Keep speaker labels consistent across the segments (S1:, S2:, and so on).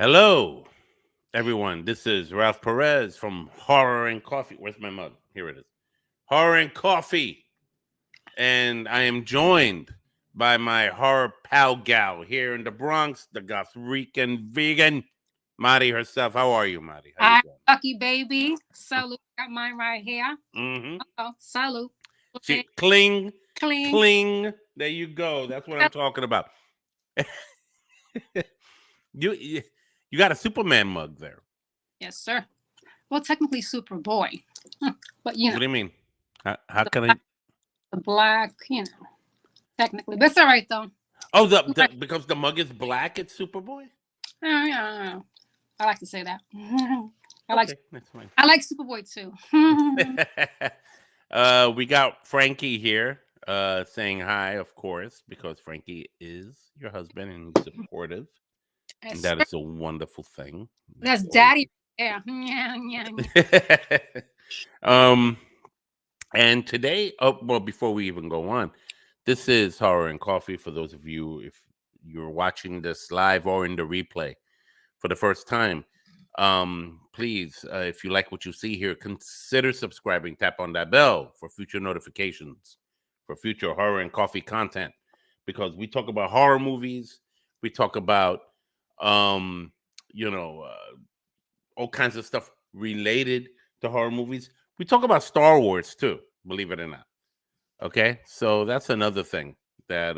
S1: Hello, everyone. This is Ralph Perez from Horror and Coffee. Where's my mug? Here it is. Horror and Coffee. And I am joined by my horror pal gal here in the Bronx, the Gothrican Vegan, Mari herself. How are you, Mari? How you
S2: Hi,
S1: doing?
S2: lucky baby. Salute. Got mine right here.
S1: Mm-hmm.
S2: Oh, salute.
S1: See, cling,
S2: Clean.
S1: cling. There you go. That's what I'm talking about. you you got a Superman mug there.
S2: Yes, sir. Well, technically Superboy, but
S1: What do you mean? How
S2: the
S1: can I?
S2: black, the black, technically. But it's all right though.
S1: Oh,
S2: Right.
S1: because the mug is black, it's Superboy.
S2: Yeah. I like to say that. I like
S1: Okay, that's fine.
S2: I like Superboy too.
S1: We got Frankie here, saying hi, of course, because Frankie is your husband and he's supportive, and
S2: Yes,
S1: that
S2: sir.
S1: is a wonderful thing.
S2: That's
S1: That's always.
S2: daddy. Yeah. Yeah.
S1: um, and today, oh well, before we even go on, this is Horror and Coffee. For those of you, if you're watching this live or in the replay for the first time, please, if you like what you see here, consider subscribing. Tap on that bell for future notifications for future Horror and Coffee content, because we talk about horror movies, we talk about um you know uh, all kinds of stuff related to horror movies. We talk about Star Wars too, believe it or not. Okay, so that's another thing that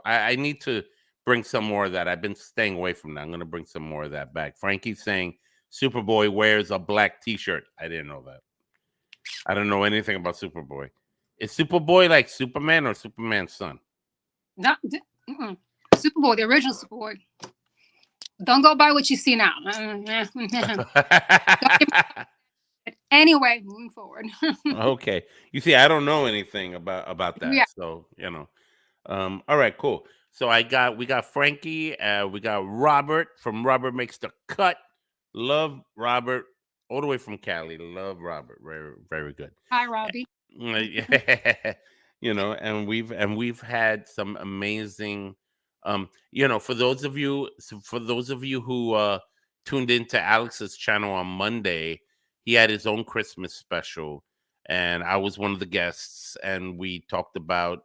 S1: I need to bring some more of that. I've been staying away from that. I'm gonna bring some more of that back. Frankie's saying Superboy wears a black T-shirt. I didn't know that. I don't know anything about Superboy. Is Superboy like Superman or Superman's son?
S2: Not, Superboy, the original Superboy. Don't go by what you see now. Anyway, moving forward.
S1: Okay, you see, I don't know anything about that,
S2: Yeah.
S1: so all right, cool. So we got Frankie, we got Robert from Robert Makes the Cut. Love Robert, all the way from Cali. Love Robert, very very good.
S2: Hi, Robbie.
S1: And we've had some amazing, for those of you who tuned into Alex's channel on Monday, he had his own Christmas special, and I was one of the guests, and we talked about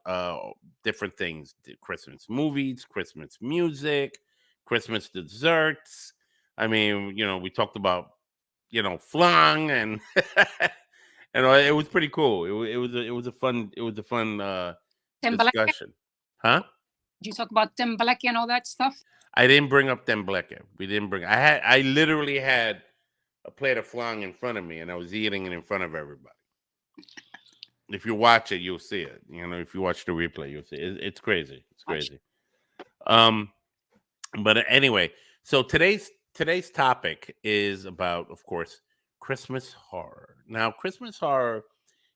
S1: different things: Christmas movies, Christmas music, Christmas desserts. I mean, we talked about flung and and it was pretty cool. It was a fun
S2: Tembleque.
S1: discussion, huh?
S2: Did you talk about Tembleque and all that stuff?
S1: I didn't bring up Tembleque. We didn't bring. I literally had a plate of flan in front of me, and I was eating it in front of everybody. If you watch it, you'll see it. If you watch the replay, you'll see it. It's crazy. It's
S2: Watch.
S1: crazy. Um, but anyway, so today's topic is about, of course, Christmas horror. Now, Christmas horror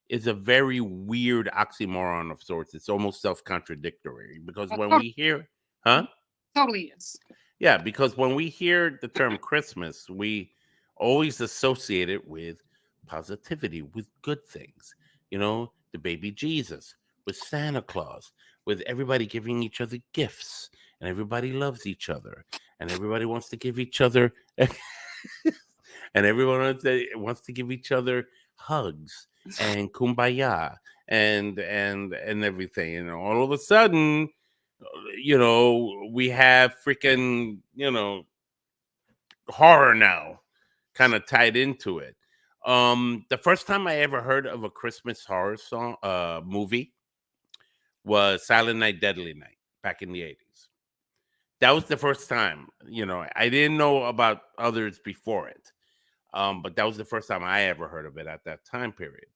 S1: is a very weird oxymoron of sorts. It's almost self-contradictory because
S2: Oh,
S1: when we hear, huh?
S2: totally is.
S1: Yeah, because when we hear the term Christmas, we always associate it with positivity, with good things. The baby Jesus, with Santa Claus, with everybody giving each other gifts, and everybody loves each other, and everybody wants to give each other, and everyone wants to give each other hugs and kumbaya and everything. All of a sudden, we have freaking, horror now kind of tied into it. The first time I ever heard of a Christmas horror movie was Silent Night, Deadly Night back in the 80s. That was the first time. I didn't know about others before it. But that was the first time I ever heard of it at that time period.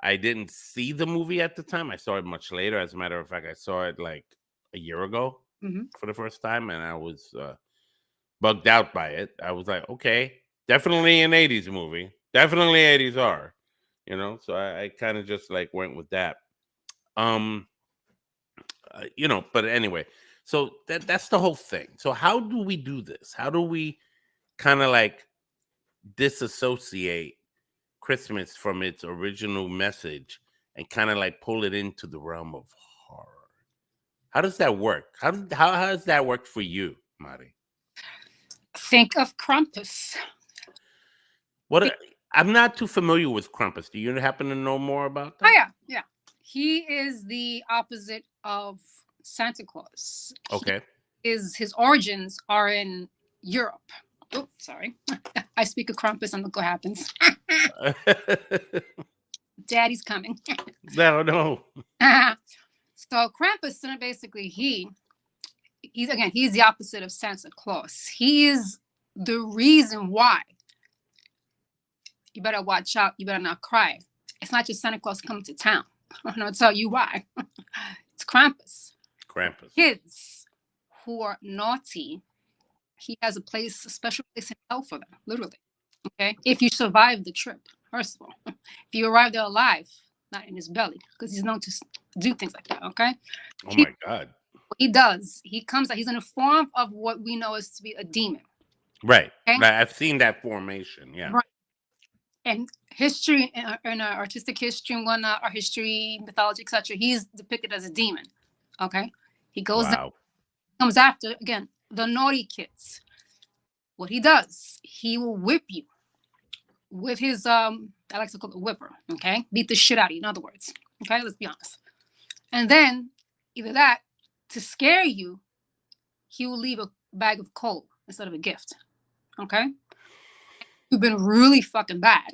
S1: I didn't see the movie at the time. I saw it much later. As a matter of fact, I saw it like a year ago
S2: Hmm.
S1: for the first time, and I was bugged out by it. I was like, okay, definitely an 80s movie. Definitely 80s horror. So I kind of just like went with that. Um, but anyway, so that's the whole thing. So how do we do this? How do we kind of like disassociate Christmas from its original message and kind of like pull it into the realm of horror? How does that work? How does that work for you, Mari?
S2: Think of Krampus.
S1: I'm not too familiar with Krampus. Do you happen to know more about
S2: Oh
S1: that?
S2: yeah. He is the opposite of Santa Claus.
S1: Okay.
S2: His origins are in Europe. Oh, sorry. I speak of Krampus and look what happens. Daddy's coming.
S1: No.
S2: So Krampus, basically, he's the opposite of Santa Claus. He is the reason why you better watch out. You better not cry. It's not just Santa Claus coming to town. I'm gonna tell you why. It's Krampus.
S1: Krampus.
S2: Kids who are naughty, he has a special place in hell for them, literally. Okay, if you survive the trip, first of all, if you arrive there alive, not in his belly, because he's known to do things like that. Okay.
S1: Oh my God.
S2: What he does, he comes out. He's in a form of what we know as to be a demon.
S1: Right.
S2: Okay?
S1: I've seen that formation. Yeah.
S2: Right. And history, in our artistic history and whatnot, our history, mythology, etc., he's depicted as a demon. Okay. He goes
S1: Wow.
S2: comes after, again, the naughty kids. What he does, he will whip you with his I like to call it whipper. Okay. Beat the shit out of you, in other words. Okay, let's be honest. And then either that, to scare you, he will leave a bag of coal instead of a gift. Okay? You've been really fucking bad.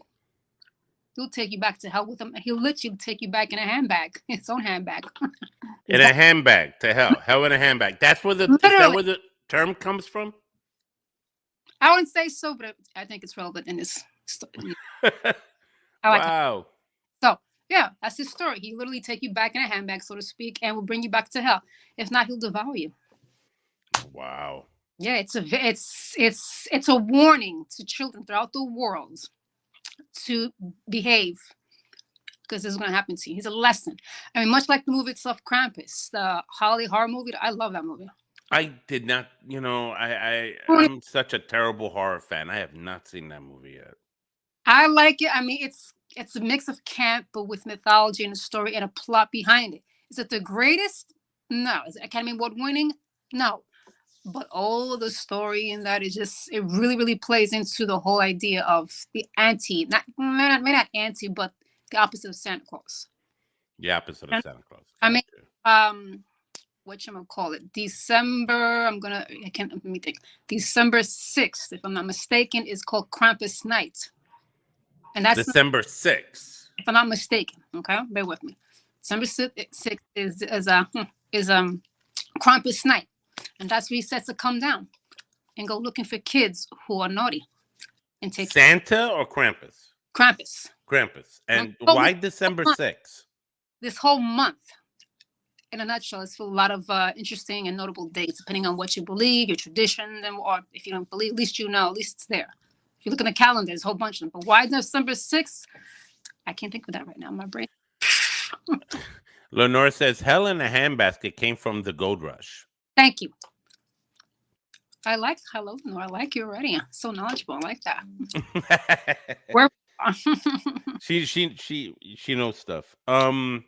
S2: He'll take you back to hell with him. He'll literally take you back in a handbag, his own handbag.
S1: In a handbag to hell. Hell in a handbag. Is that where the term comes from?
S2: I wouldn't say so, but I think it's relevant in this story.
S1: Wow.
S2: So, yeah, that's his story. He literally take you back in a handbag, so to speak, and will bring you back to hell. If not, he'll devour you.
S1: Wow.
S2: Yeah, it's a warning to children throughout the world to behave, because this is going to happen to you. He's a lesson. I mean, much like the movie itself, Krampus, the holiday horror movie. I love that movie.
S1: I did not, I'm such a terrible horror fan. I have not seen that movie yet.
S2: I like it. I mean, it's a mix of camp, but with mythology and a story and a plot behind it. Is it the greatest? No. Is it Academy Award winning? No. But all the story in that is just, it really, really plays into the whole idea of the not anti, but the opposite of Santa Claus.
S1: The opposite of Santa Claus.
S2: I mean, what you gonna call it? Let me think. December 6th, if I'm not mistaken, is called Krampus Night. And that's
S1: December 6th.
S2: If I'm not mistaken. Okay, bear with me. December 6th is Krampus Night. And that's where he sets to come down and go looking for kids who are naughty. And take
S1: Santa or Krampus?
S2: Krampus.
S1: And why December 6th?
S2: This whole month, in a nutshell, it's full of a lot of interesting and notable dates, depending on what you believe, your tradition, or if you don't believe, at least you know, at least it's there. If you look in the calendar, there's a whole bunch of them. But why December 6th? I can't think of that right now in my brain.
S1: Lenore says, hell in a handbasket came from the Gold Rush.
S2: Thank you. I like you already. So knowledgeable. I like that.
S1: She knows stuff. What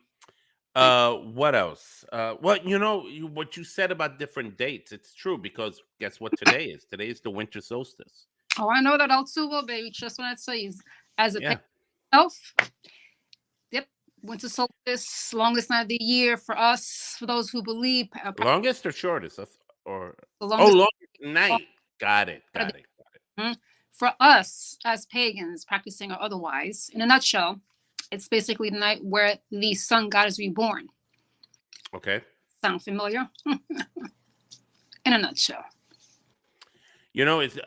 S1: else? What you said about different dates, it's true, because guess what today is? Today is the winter solstice.
S2: Oh, I know that all too well, baby. Just when I say, as a myself, yep, winter solstice, longest night of the year for us, for those who believe.
S1: Longest or shortest? Or
S2: longest
S1: night. Got it.
S2: For us as pagans, practicing or otherwise, in a nutshell, it's basically the night where the sun god is reborn.
S1: Okay.
S2: Sound familiar? In a nutshell.
S1: It's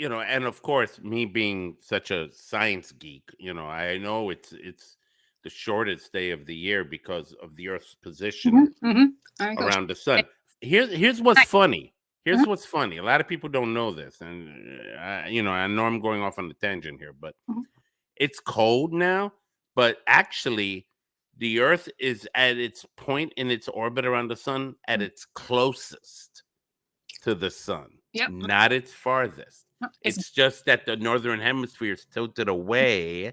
S1: and of course, me being such a science geek, I know it's the shortest day of the year because of the Earth's position around the sun. Here's what's funny. Here's what's funny. A lot of people don't know this, and I know I'm going off on a tangent here, but it's cold now. But actually, the Earth is at its point in its orbit around the sun at its closest to the sun, not its farthest. It's just that the northern hemisphere is tilted away,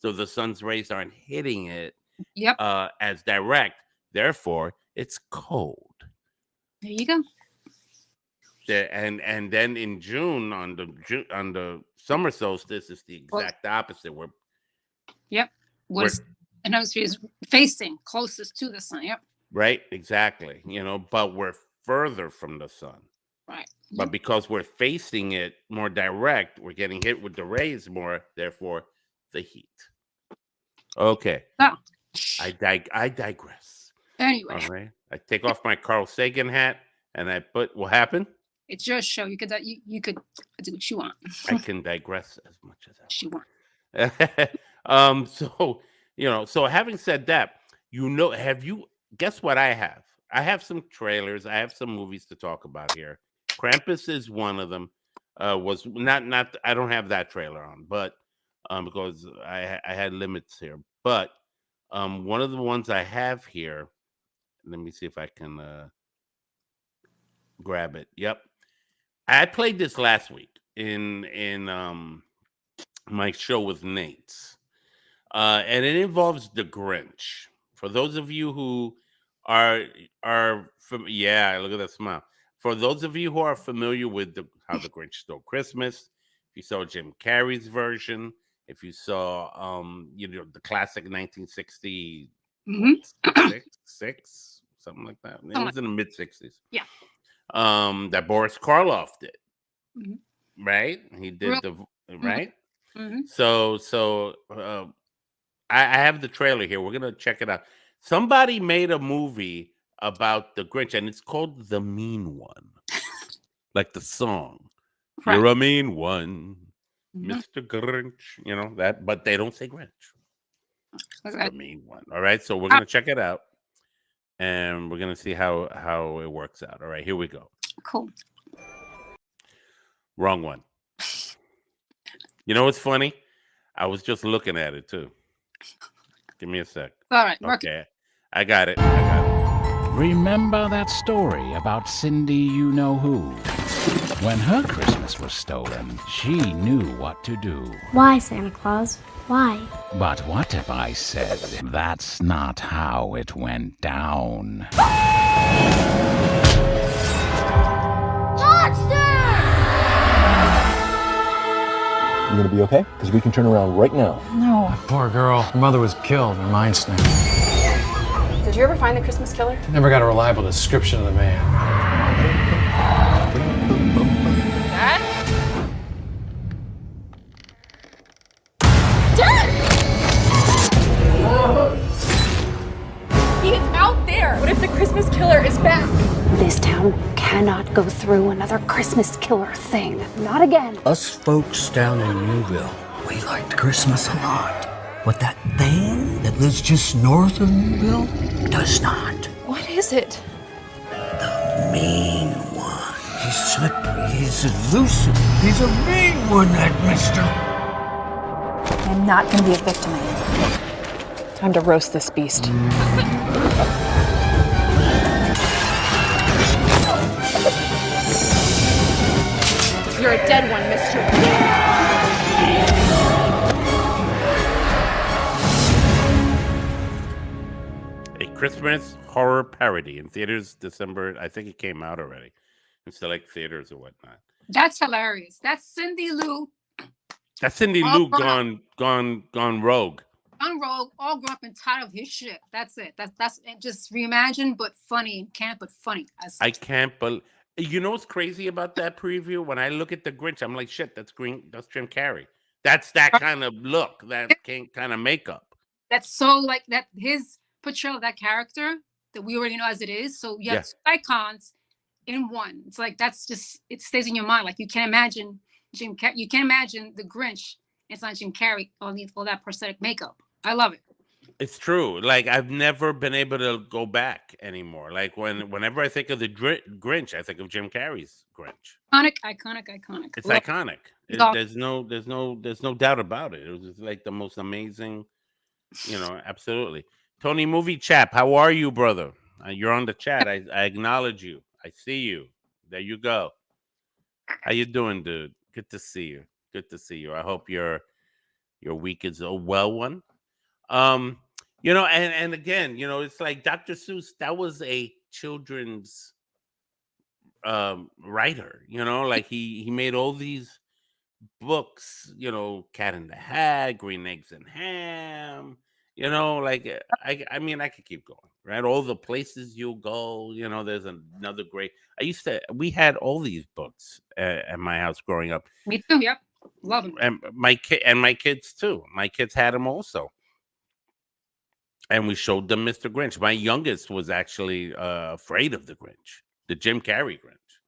S1: so the sun's rays aren't hitting it as direct. Therefore, it's cold.
S2: There you go.
S1: There and then in June on the summer solstice is the
S2: Well,
S1: exact opposite.
S2: yep. What
S1: We're
S2: is an hemisphere is facing closest to the sun. Yep.
S1: right, exactly. But we're further from the sun.
S2: Right.
S1: But because we're facing it more direct, we're getting hit with the rays more, therefore the heat. Okay.
S2: So
S1: I digress.
S2: anyway,
S1: All right. I take off my Carl Sagan hat and I put what happened?
S2: it's your show. You could do what you want.
S1: I can digress as much as
S2: What you want.
S1: I want. So having said that, have you guess what I have? I have some trailers, I have some movies to talk about here. Krampus is one of them. Was not I don't have that trailer on, but because I had limits here. But one of the ones I have here, let me see if I can grab it. Yep. I played this last week in my show with Nate's. And it involves the Grinch. For those of you who are yeah, look at that smile. For those of you who are familiar with how the Grinch Stole Christmas, if you saw Jim Carrey's version, if you saw the classic 1960
S2: Mm-hmm.
S1: six something like that. It
S2: Something
S1: was in the mid 60s.
S2: Yeah.
S1: That Boris Karloff did,
S2: Mm-hmm.
S1: right? He did the right.
S2: Mm-hmm.
S1: So I have the trailer here. We're gonna check it out. Somebody made a movie about the Grinch, and it's called The Mean One, like the song.
S2: Right.
S1: You're a mean one,
S2: Mm-hmm.
S1: Mr. Grinch. You know that, but they don't say Grinch. It's
S2: Okay.
S1: the mean one. All right, so we're gonna check it out, and we're gonna see how it works out. All right, here we go.
S2: Cool.
S1: Wrong one. You know what's funny? I was just looking at it too. Give me a sec.
S2: All right.
S1: Okay, I got it.
S3: Remember that story about Cindy You-Know-Who? When her Christmas was stolen, she knew what to do.
S4: Why, Santa Claus? Why?
S3: But what if I said that's not how it went down?
S5: You gonna be okay? Because we can turn around right now.
S6: No. Poor girl. Her mother was killed. Her mind snapped.
S7: Did you ever find the Christmas killer?
S6: Never got a reliable description of the man.
S7: Dad? He is out there! What if the Christmas killer is back?
S4: This town cannot go through another Christmas killer thing. Not again.
S8: Us folks down in Newville, we liked Christmas a lot. But that thing that lives just north of Newville does not.
S7: What is it?
S8: The mean one. He's slippery, he's elusive. He's a mean one, that mister.
S7: I'm not gonna be a victim anymore. Time to roast this beast. You're a dead one, mister.
S1: A Christmas horror parody in theaters December. I think it came out already in select theaters or whatnot.
S2: That's hilarious. That's Cindy Lou
S1: That's Cindy Lou gone rogue.
S2: on rogue, all grew up and tired of his shit. That's it. That's just reimagined, but funny and camp, but funny.
S1: I can't believe. You know what's crazy about that preview? When I look at the Grinch, I'm like, shit, that's Jim Carrey. That's that kind of look, that kind of makeup.
S2: That's so like that his portrayal of that character that we already know as it is. So you have two icons in one. It's like that's just it stays in your mind. Like you can't imagine you can't imagine the Grinch. It's not Jim Carrey all that prosthetic makeup. I love it.
S1: It's true. Like I've never been able to go back anymore. Like whenever I think of the Grinch, I think of Jim Carrey's Grinch.
S2: Iconic.
S1: It's
S2: Love
S1: iconic.
S2: it.
S1: There's no doubt about it. It was just like the most amazing. Absolutely. Tony Movie Chap, how are you, brother? You're on the chat. I acknowledge you. I see you. There you go. How you doing, dude? Good to see you. Good to see you. I hope your week is a well one. And again, it's like Dr. Seuss, that was a children's writer. Like he made all these books. Cat in the Hat, Green Eggs and Ham. Like I mean, I could keep going. Right, all the places you'll go. There's another great. We had all these books at my house growing up.
S2: Me too. Yep, love them.
S1: And my kids too. My kids had them also. And we showed them Mr. Grinch. My youngest was actually afraid of the Grinch, the Jim Carrey Grinch.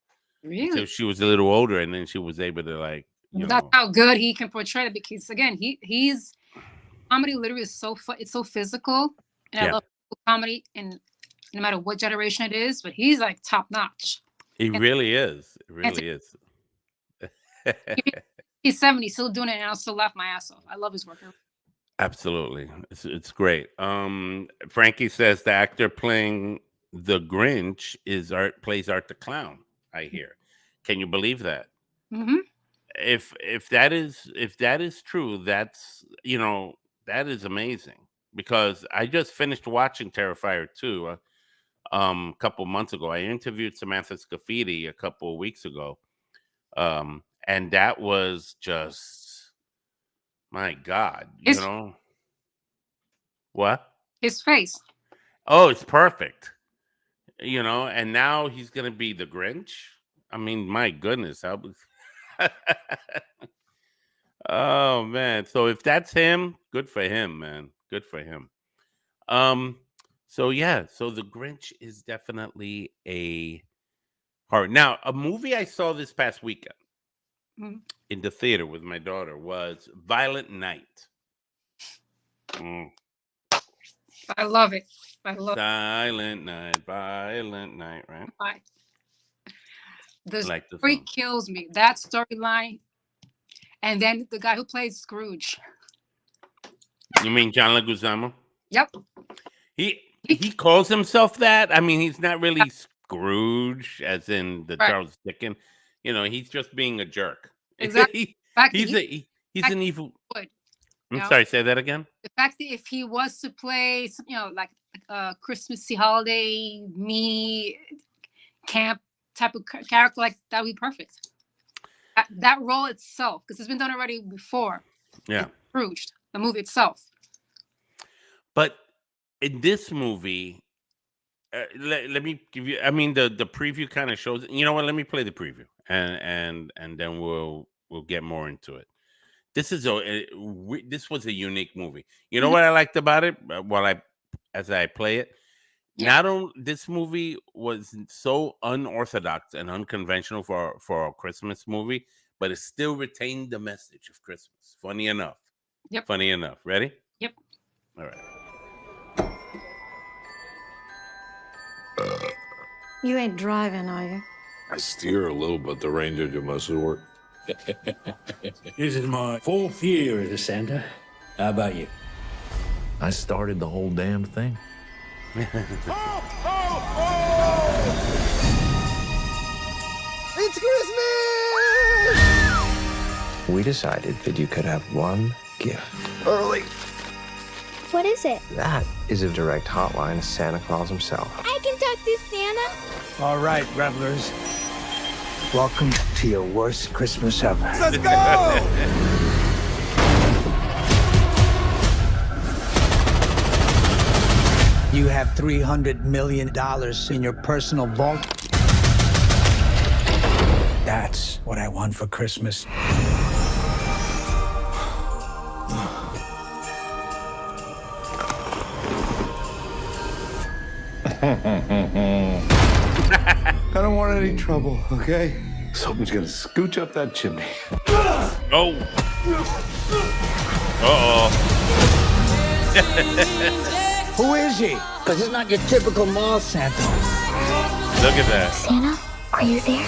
S2: Really?
S1: So she was a little older, and then she was able to
S2: That's how good he can portray it. Because again, he's comedy. Literally is it's so physical, and I love comedy, and no matter what generation it is, but he's like top notch.
S1: He really is. It really is.
S2: He's 70, still doing it, and I'll still laugh my ass off. I love his work.
S1: Absolutely, it's great. Frankie says the actor playing the Grinch plays Art the Clown. I hear. Can you believe that?
S2: Mm-hmm.
S1: If that is true, that's that is amazing, because I just finished watching Terrifier 2 a couple months ago. I interviewed Samantha Scafidi a couple of weeks ago, and that was just, my God, what?
S2: His face.
S1: Oh, it's perfect. And now he's gonna be the Grinch. I mean, my goodness, oh man. So if that's him, good for him, man. Good for him. So yeah, so the Grinch is definitely a horror. Now, a movie I saw this past weekend in the theater with my daughter was Violent Night.
S2: I love it.
S1: Silent Night, Violent Night, right?
S2: The story kills me. That storyline, and then the guy who plays Scrooge.
S1: You mean John Leguizamo?
S2: Yep.
S1: He calls himself that. I mean, he's not really Scrooge, as in the Charles Dickens. He's just being a jerk.
S2: Exactly.
S1: He's an evil. I'm sorry. Say that again.
S2: The fact that if he was to play, like Christmassy holiday, me camp type of character, like that would be perfect. That role itself, because it's been done already before.
S1: Yeah.
S2: Scrooge, the movie itself.
S1: But in this movie, let me give you. I mean, the preview kind of shows. You know what? Let me play the preview, and then we'll get more into it. This was a unique movie. You know what I liked about it? As I play it, not only this movie was so unorthodox and unconventional for a Christmas movie, but it still retained the message of Christmas. Funny enough.
S2: Yep.
S1: Funny enough. Ready?
S2: Yep.
S1: All right.
S9: You ain't driving, are you?
S10: I steer a little, but the reindeer do most of the work.
S11: This is my 4th year as a Santa. How about you?
S12: I started the whole damn thing.
S13: It's Christmas!
S14: We decided that you could have one gift.
S13: Early.
S15: What is it?
S14: That is a direct hotline to Santa Claus himself.
S15: I can talk to Santa.
S11: All right, revelers. Welcome to your worst Christmas ever.
S13: Let's go!
S11: You have $300 million in your personal vault. That's what I want for Christmas.
S13: I don't want any trouble, okay? Something's gonna scooch up that chimney.
S1: Oh. Uh-oh.
S11: Who is he? Because it's not your typical mall Santa.
S1: Look at that.
S15: Santa, are you there?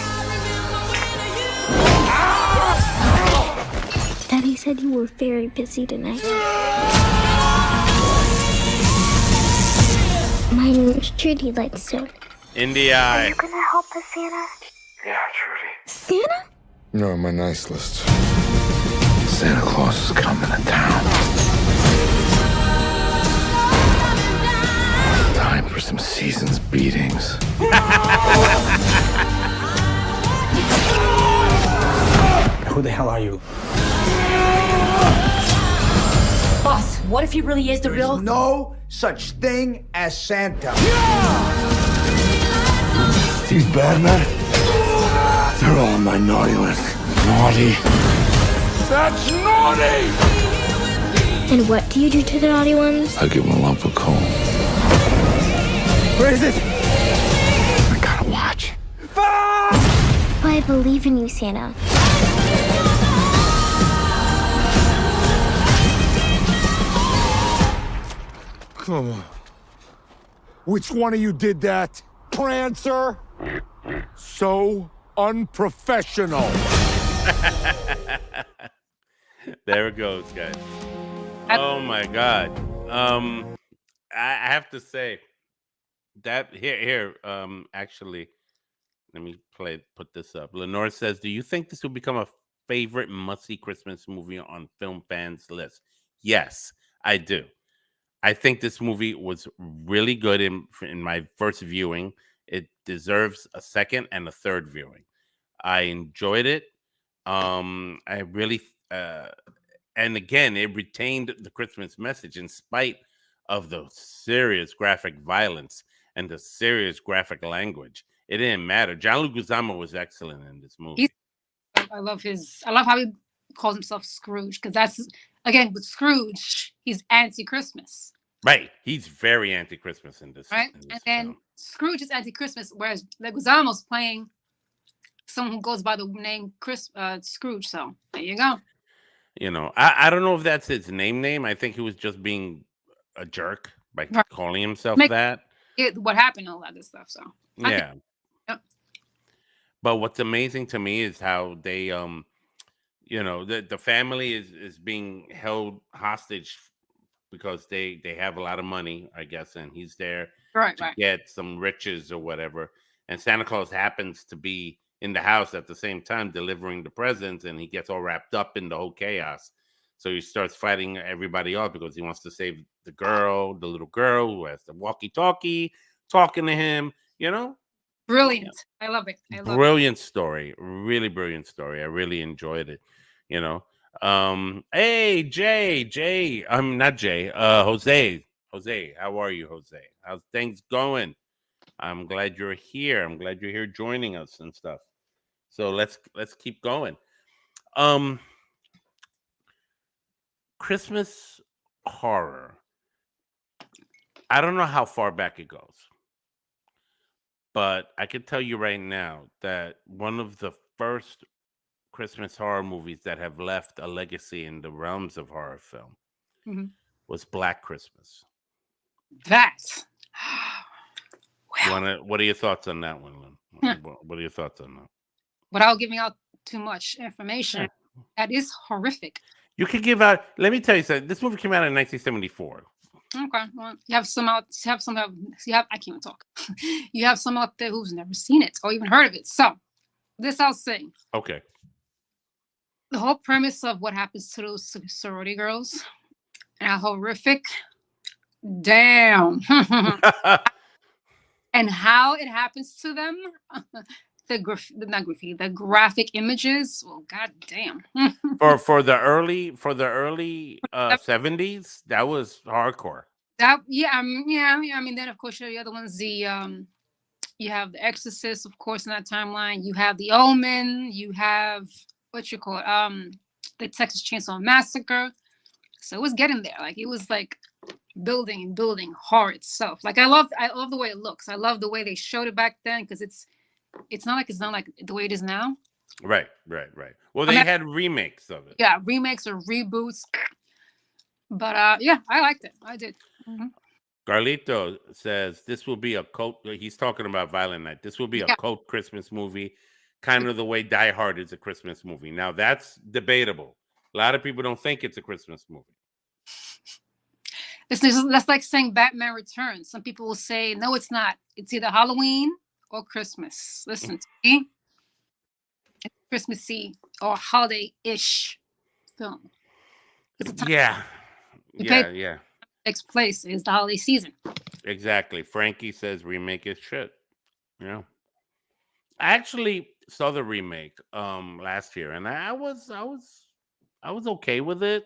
S15: Daddy said you were very busy tonight. My name is Trudy Lightstone.
S1: In the eye.
S15: Are you gonna help us, Santa?
S13: Yeah, Trudy.
S15: Santa?
S13: You're on my nice list. Santa Claus is coming to town. Time for some season's beatings.
S11: Who the hell are you?
S16: Boss, what if he really is the real?
S11: There's no such thing as Santa.
S13: These bad men, they're all on my naughty list. Naughty. That's naughty!
S15: And what do you do to the naughty ones?
S10: I give him a lump of coal.
S11: Where is it? I gotta watch.
S15: I believe in you, Santa.
S13: Come on. Which one of you did that? Prancer? So unprofessional.
S1: There it goes, guys. Oh my God. I have to say that here, actually, let me put this up. Lenore says, do you think this will become a favorite must-see Christmas movie on film fans' list? Yes, I do. I think this movie was really good in my first viewing. It deserves a second and a third viewing. I enjoyed it. I really, and again, it retained the Christmas message in spite of the serious graphic violence and the serious graphic language. It didn't matter. John Leguizamo was excellent in this movie.
S2: I love how he calls himself Scrooge, because that's, again, with Scrooge, he's anti-Christmas.
S1: Right. He's very anti-Christmas in this.
S2: Right. And then Scrooge is anti-Christmas, whereas Leguizamo's playing someone who goes by the name Scrooge. So there you go.
S1: You know, I don't know if that's his name. I think he was just being a jerk by calling himself that.
S2: What happened, all that good stuff. So
S1: yeah. But what's amazing to me is how they, you know, the family is being held hostage because they have a lot of money, I guess, and he's there to get some riches or whatever. And Santa Claus happens to be in the house at the same time delivering the presents, and he gets all wrapped up in the whole chaos. So he starts fighting everybody else because he wants to save the little girl who has the walkie-talkie, talking to him, you know?
S2: Brilliant. I love it.
S1: Brilliant story. Really brilliant story. I really enjoyed it, you know? Hey, Jay, not Jay, Jose, how are you, Jose? How's things going? I'm glad you're here. I'm glad you're here joining us and stuff. So let's keep going. Christmas horror. I don't know how far back it goes, but I can tell you right now that one of the first Christmas horror movies that have left a legacy in the realms of horror film was Black Christmas.
S2: That.
S1: What are your thoughts on that one, Lynn? What are your thoughts on that?
S2: Without giving out too much information, that is horrific.
S1: You could give out. Let me tell you something. This movie came out in 1974.
S2: Okay, well, you have some out. I can't even talk. You have some out there who's never seen it or even heard of it. So, this I'll say.
S1: Okay.
S2: The whole premise of what happens to those sorority girls, and how horrific. Damn. And how it happens to them. The graphic images. Well, god damn.
S1: for the early 70s, that was hardcore.
S2: I mean, then of course the other ones, you have The Exorcist, of course, in that timeline. You have The Omen. You have the Texas Chainsaw Massacre. So it was getting there. Like it was like building and building horror itself. Like I love the way it looks. I love the way they showed it back then, because it's not like the way it is now.
S1: Right. Well, they had remakes of it.
S2: Yeah, remakes or reboots. But yeah, I liked it. I did.
S1: Carlito says this will be a cult. He's talking about Violent Night. This will be a cult Christmas movie, kind of the way Die Hard is a Christmas movie. Now that's debatable. A lot of people don't think it's a Christmas movie.
S2: That's like saying Batman Returns. Some people will say, no, it's not. It's either Halloween or Christmas. Listen to me. It's Christmassy or holiday-ish film.
S1: Yeah.
S2: Takes place is the holiday season.
S1: Exactly. Frankie says remake is shit. Yeah. I actually saw the remake last year, and I was okay with it.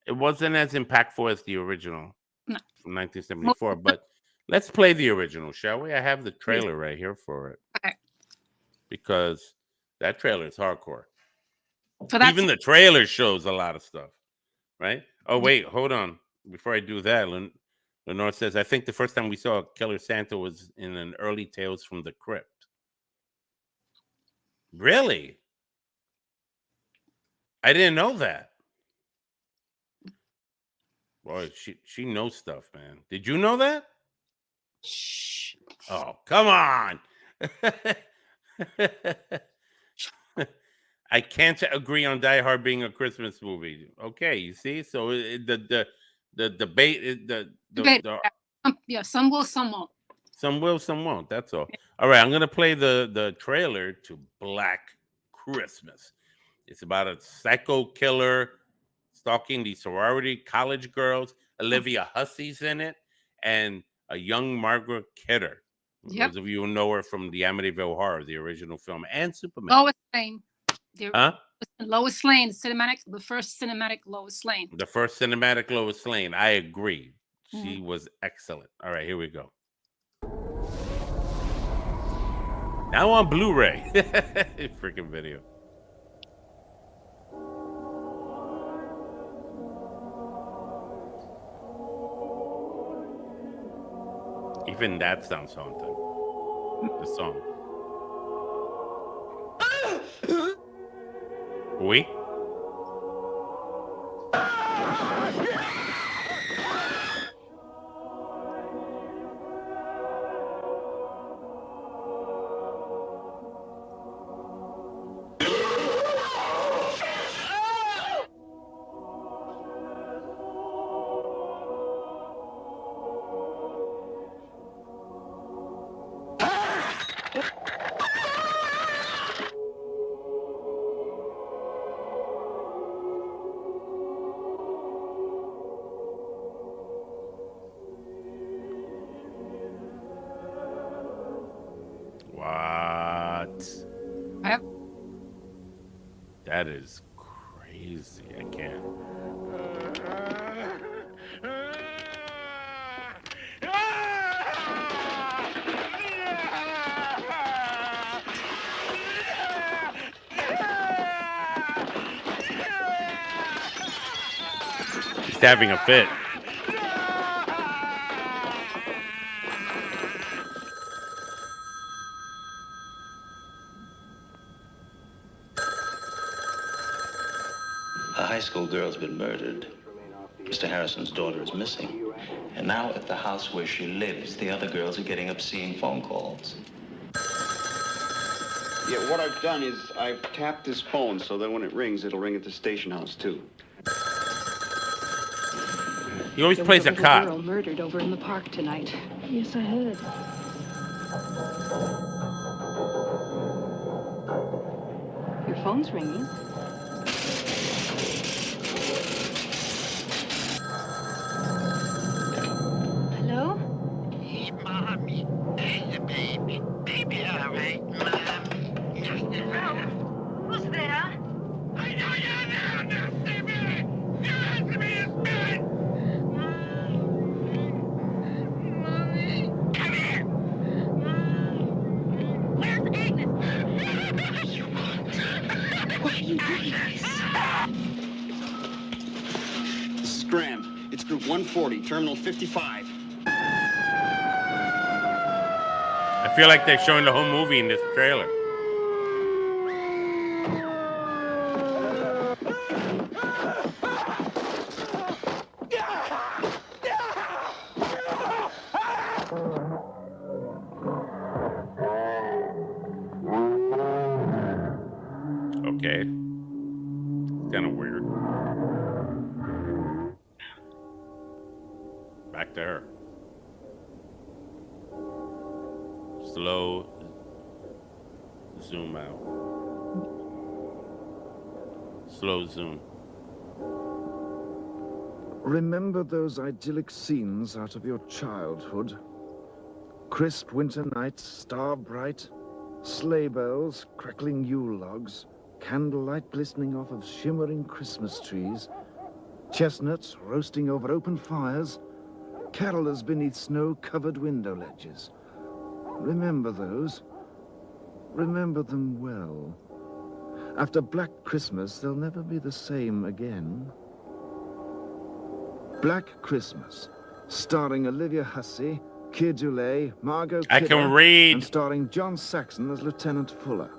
S1: It wasn't as impactful as the original
S2: No.
S1: from 1974, but let's play the original, shall we? I have the trailer right here for it.
S2: Okay.
S1: Because that trailer is hardcore.
S2: So that's
S1: Even the trailer shows a lot of stuff, right? Oh, wait, hold on. Before I do that, Lenore says, I think the first time we saw Killer Santa was in an early Tales from the Crypt. Really? I didn't know that. Boy, she knows stuff, man. Did you know that?
S2: Shh.
S1: Oh, come on. I can't agree on Die Hard being a Christmas movie. Okay, you see, so the debate is
S2: Debate. Yeah, some will, some won't.
S1: Some will, some won't. That's all. All right, I'm gonna play the trailer to Black Christmas. It's about a psycho killer stalking these sorority college girls. Olivia Hussey's in it, and a young Margaret Kidder.
S2: Yep.
S1: Those of you who know her from the Amityville Horror, the original film, and Superman.
S2: Lois Lane.
S1: Huh?
S2: Lois Lane, the first cinematic Lois Lane.
S1: The first cinematic Lois Lane. I agree. She was excellent. All right, here we go. Now on Blu-ray. Freaking video. Even that sounds haunting. The song. Oui? What?
S2: Yep.
S1: That is crazy. I can't. He's having a fit.
S17: A high school girl's been murdered. Mr. Harrison's daughter is missing. And now at the house where she lives, the other girls are getting obscene phone calls.
S18: Yeah, what I've done is I've tapped his phone so that when it rings, it'll ring at the station house, too.
S1: He always plays a cop.
S19: Girl murdered over in the park tonight. Yes, I heard. Your phone's ringing. Hello?
S20: Hey, Mommy. Hey, baby. Baby, all right, Mommy. Hello? Who's there? I know you're there. Now see me. You answer me, it's me. Mommy. Come here. Where's Agnes? You won't.
S19: What are you doing?
S18: This is Graham. It's group 140, terminal 55.
S1: I feel like they're showing the whole movie in this trailer. Okay. Kind of weird. Back to her. Slow zoom out. Slow zoom.
S21: Remember those idyllic scenes out of your childhood? Crisp winter nights, star bright, Sleigh bells, crackling Yule logs, candlelight glistening off of shimmering Christmas trees, chestnuts roasting over open fires, carolers beneath snow-covered window ledges. Remember those. Remember them well. After Black Christmas, they'll never be the same again. Black Christmas, starring Olivia Hussey, Keir Dullea, Margot Kidder,
S1: I can read.
S21: and starring John Saxon as Lieutenant Fuller.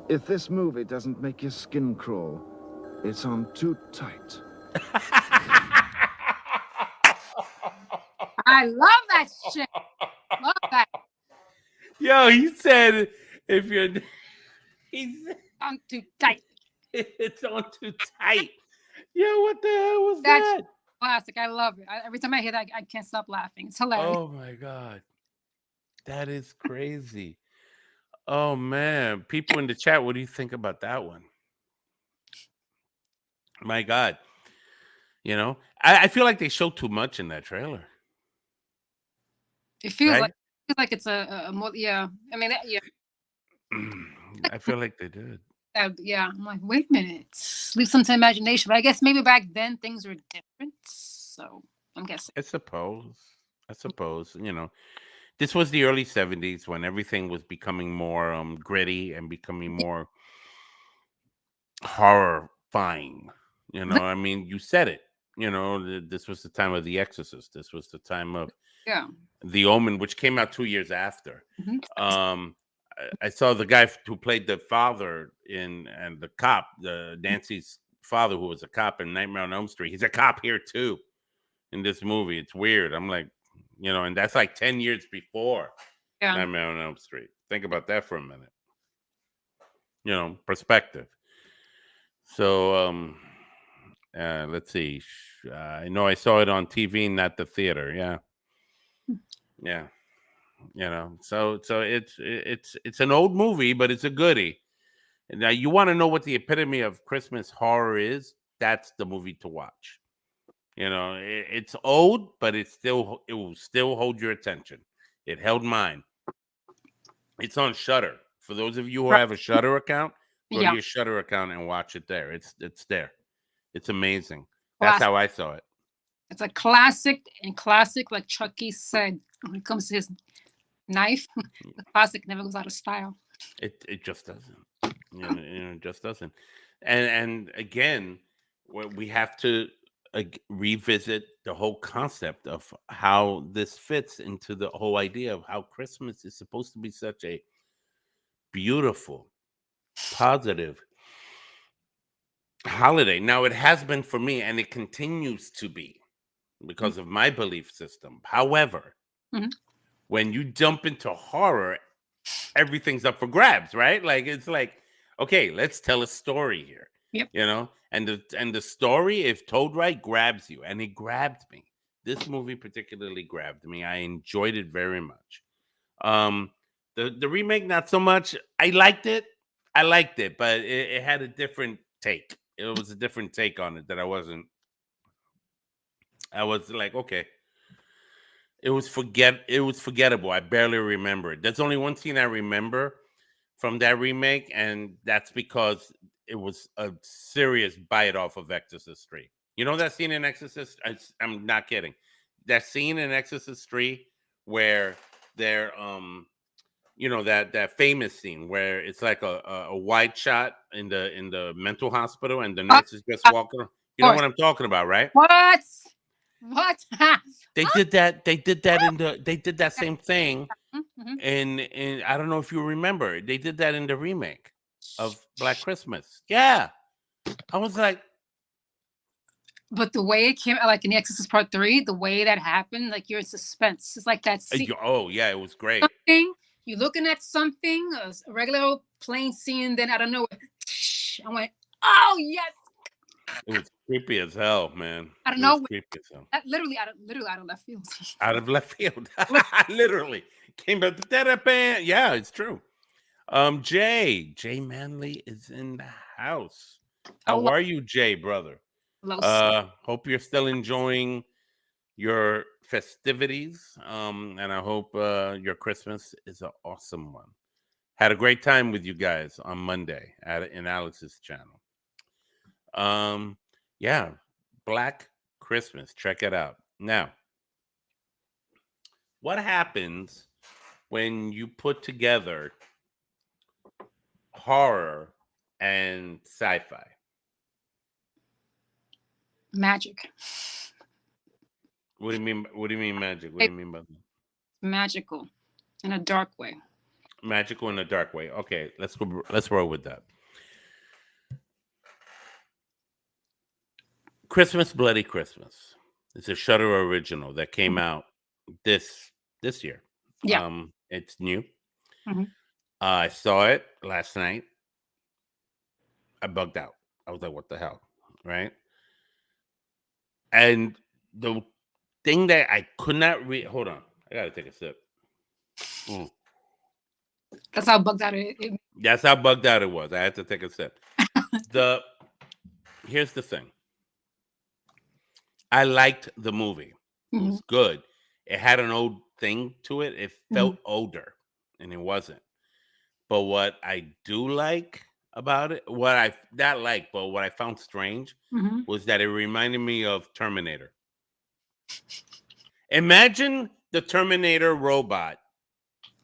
S21: If this movie doesn't make your skin crawl, it's on too tight.
S2: I love that shit. Love that.
S1: Yo, he said if you're he's
S2: I'm too tight.
S1: It's on too tight. Yo, what the hell was
S2: That's
S1: that?
S2: classic. I love it. Every time I hear that, I can't stop laughing. It's hilarious.
S1: Oh my god. That is crazy. Oh man. People in the chat, what do you think about that one? My god. You know, I feel like they show too much in that trailer.
S2: It feels
S1: right?
S2: like it's a more, yeah. I mean, yeah.
S1: I feel like they did.
S2: Yeah, I'm like, wait a minute, leave some to imagination. But I guess maybe back then things were different, so I'm guessing.
S1: I suppose, you know, this was the early 70s when everything was becoming more gritty and becoming more horrifying. You know, I mean, you said it. You know, this was the time of The Exorcist. This was the time of The Omen, which came out 2 years after. I saw the guy who played the father and the cop, Nancy's father, who was a cop in Nightmare on Elm Street. He's a cop here too in this movie. It's weird. I'm like, you know, and that's like 10 years before Nightmare on Elm Street. Think about that for a minute. You know, perspective. So, let's see. I know I saw it on TV, not the theater. Yeah. Yeah. You know, so it's an old movie, but it's a goodie. And now you want to know what the epitome of Christmas horror is? That's the movie to watch. You know, it's old, but it will still hold your attention. It held mine. It's on Shudder. For those of you who have a Shudder account, go to your Shudder account and watch it there. It's there. It's amazing. That's how I saw it.
S2: It's a classic, and classic, like Chucky said, when it comes to his knife, the classic never goes out of style.
S1: It just doesn't. You know, it just doesn't. And again, we have to revisit the whole concept of how this fits into the whole idea of how Christmas is supposed to be such a beautiful, positive holiday. Now, it has been for me, and it continues to be because of my belief system. However, when you jump into horror, everything's up for grabs, right? Like, it's like, okay, let's tell a story here. You know, and the story, if told right, grabs you, and it grabbed me. This movie particularly grabbed me. I enjoyed it very much. The remake, not so much. I liked it, but it had a different take. It was a different take on it that I was like, okay. It was forgettable. I barely remember it. There's only one scene I remember from that remake, and that's because it was a serious bite off of Exorcist 3. You know that scene in Exorcist? I'm not kidding. That scene in Exorcist 3 where they're you know, that famous scene where it's like a wide shot in the mental hospital and the nurse is just walking. You know what I'm talking about, right?
S2: What?
S1: They did that. They did that same thing. And I don't know if you remember, they did that in the remake of Black Christmas. Yeah. I was like,
S2: but the way it came, like in The Exorcist Part 3, the way that happened, like you're in suspense. It's like that scene.
S1: Oh yeah, it was great.
S2: You're looking at something, a regular old plain scene, then I don't know. I went, oh yes.
S1: It was creepy as hell, man.
S2: I don't know.
S1: Creepy as hell.
S2: Literally out of left field.
S1: Out of left field. Literally came back to that band. Yeah, it's true. Jay Manley is in the house. How are you, Jay, brother? Hope you're still enjoying your festivities. And I hope your Christmas is an awesome one. Had a great time with you guys on Monday in Alex's channel. Yeah, Black Christmas. Check it out. Now, what happens when you put together horror and sci-fi?
S2: Magic.
S1: What do you mean? What do you mean magic? What do you mean by that?
S2: Magical in a dark way.
S1: Magical in a dark way. Okay, let's go. Let's roll with that. Christmas, Bloody Christmas. It's a Shudder original that came out this year.
S2: Yeah.
S1: It's new.
S2: Mm-hmm.
S1: I saw it last night. I bugged out. I was like, "What the hell?" Right? And the thing that I could not read. Hold on, I gotta take a sip.
S2: That's how bugged out it.
S1: That's how bugged out it was. I had to take a sip. Here's the thing. I liked the movie. It was good. It had an old thing to it. It felt older, and it wasn't. But what I do like about it, what I found strange was that it reminded me of Terminator. Imagine the Terminator robot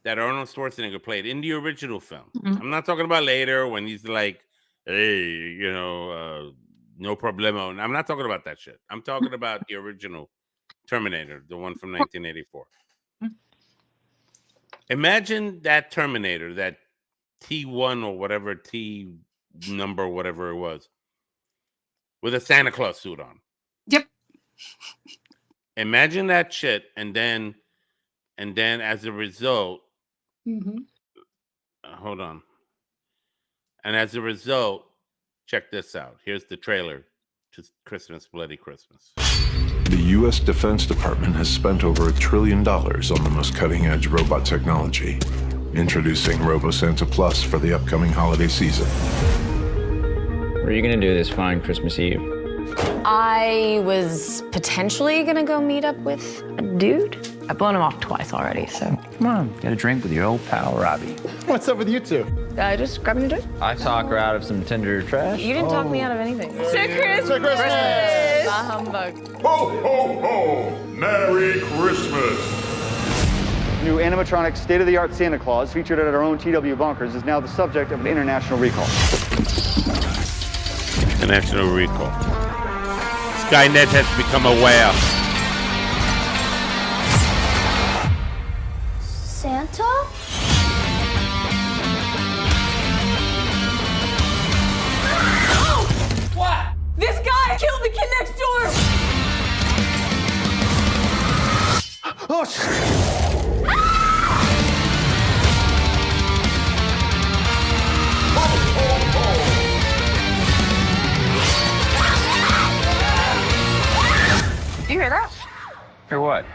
S1: that Arnold Schwarzenegger played in the original film. I'm not talking about later when he's like, hey, no problemo. I'm not talking about that shit. I'm talking about the original Terminator, the one from 1984. Imagine that Terminator, that T1 or whatever, T number, whatever it was, with a Santa Claus suit on.
S2: Yep.
S1: Imagine that shit, and then as a result, hold on. And as a result, check this out. Here's the trailer to Christmas, Bloody Christmas.
S3: The U.S. Defense Department has spent over $1 trillion on the most cutting-edge robot technology, introducing RoboSanta Plus for the upcoming holiday season.
S22: What are you going to do this fine Christmas Eve?
S23: I was potentially going to go meet up with a dude. I've blown him off twice already, so.
S22: Come on, get a drink with your old pal, Robbie.
S24: What's up with you two?
S23: Just grabbing a drink.
S22: I talk her out of some Tinder trash.
S23: You didn't talk me out of anything.
S24: Sick Christmas!
S23: Bah humbug.
S13: Ho, ho, ho! Merry Christmas!
S18: New animatronic state-of-the-art Santa Claus, featured at our own TW Bunkers, is now the subject of an international recall.
S1: International recall. Skynet has become a whale.
S15: Santa?
S16: What? This guy killed the kid next door!
S24: Oh,
S23: You hear that?
S22: Or what?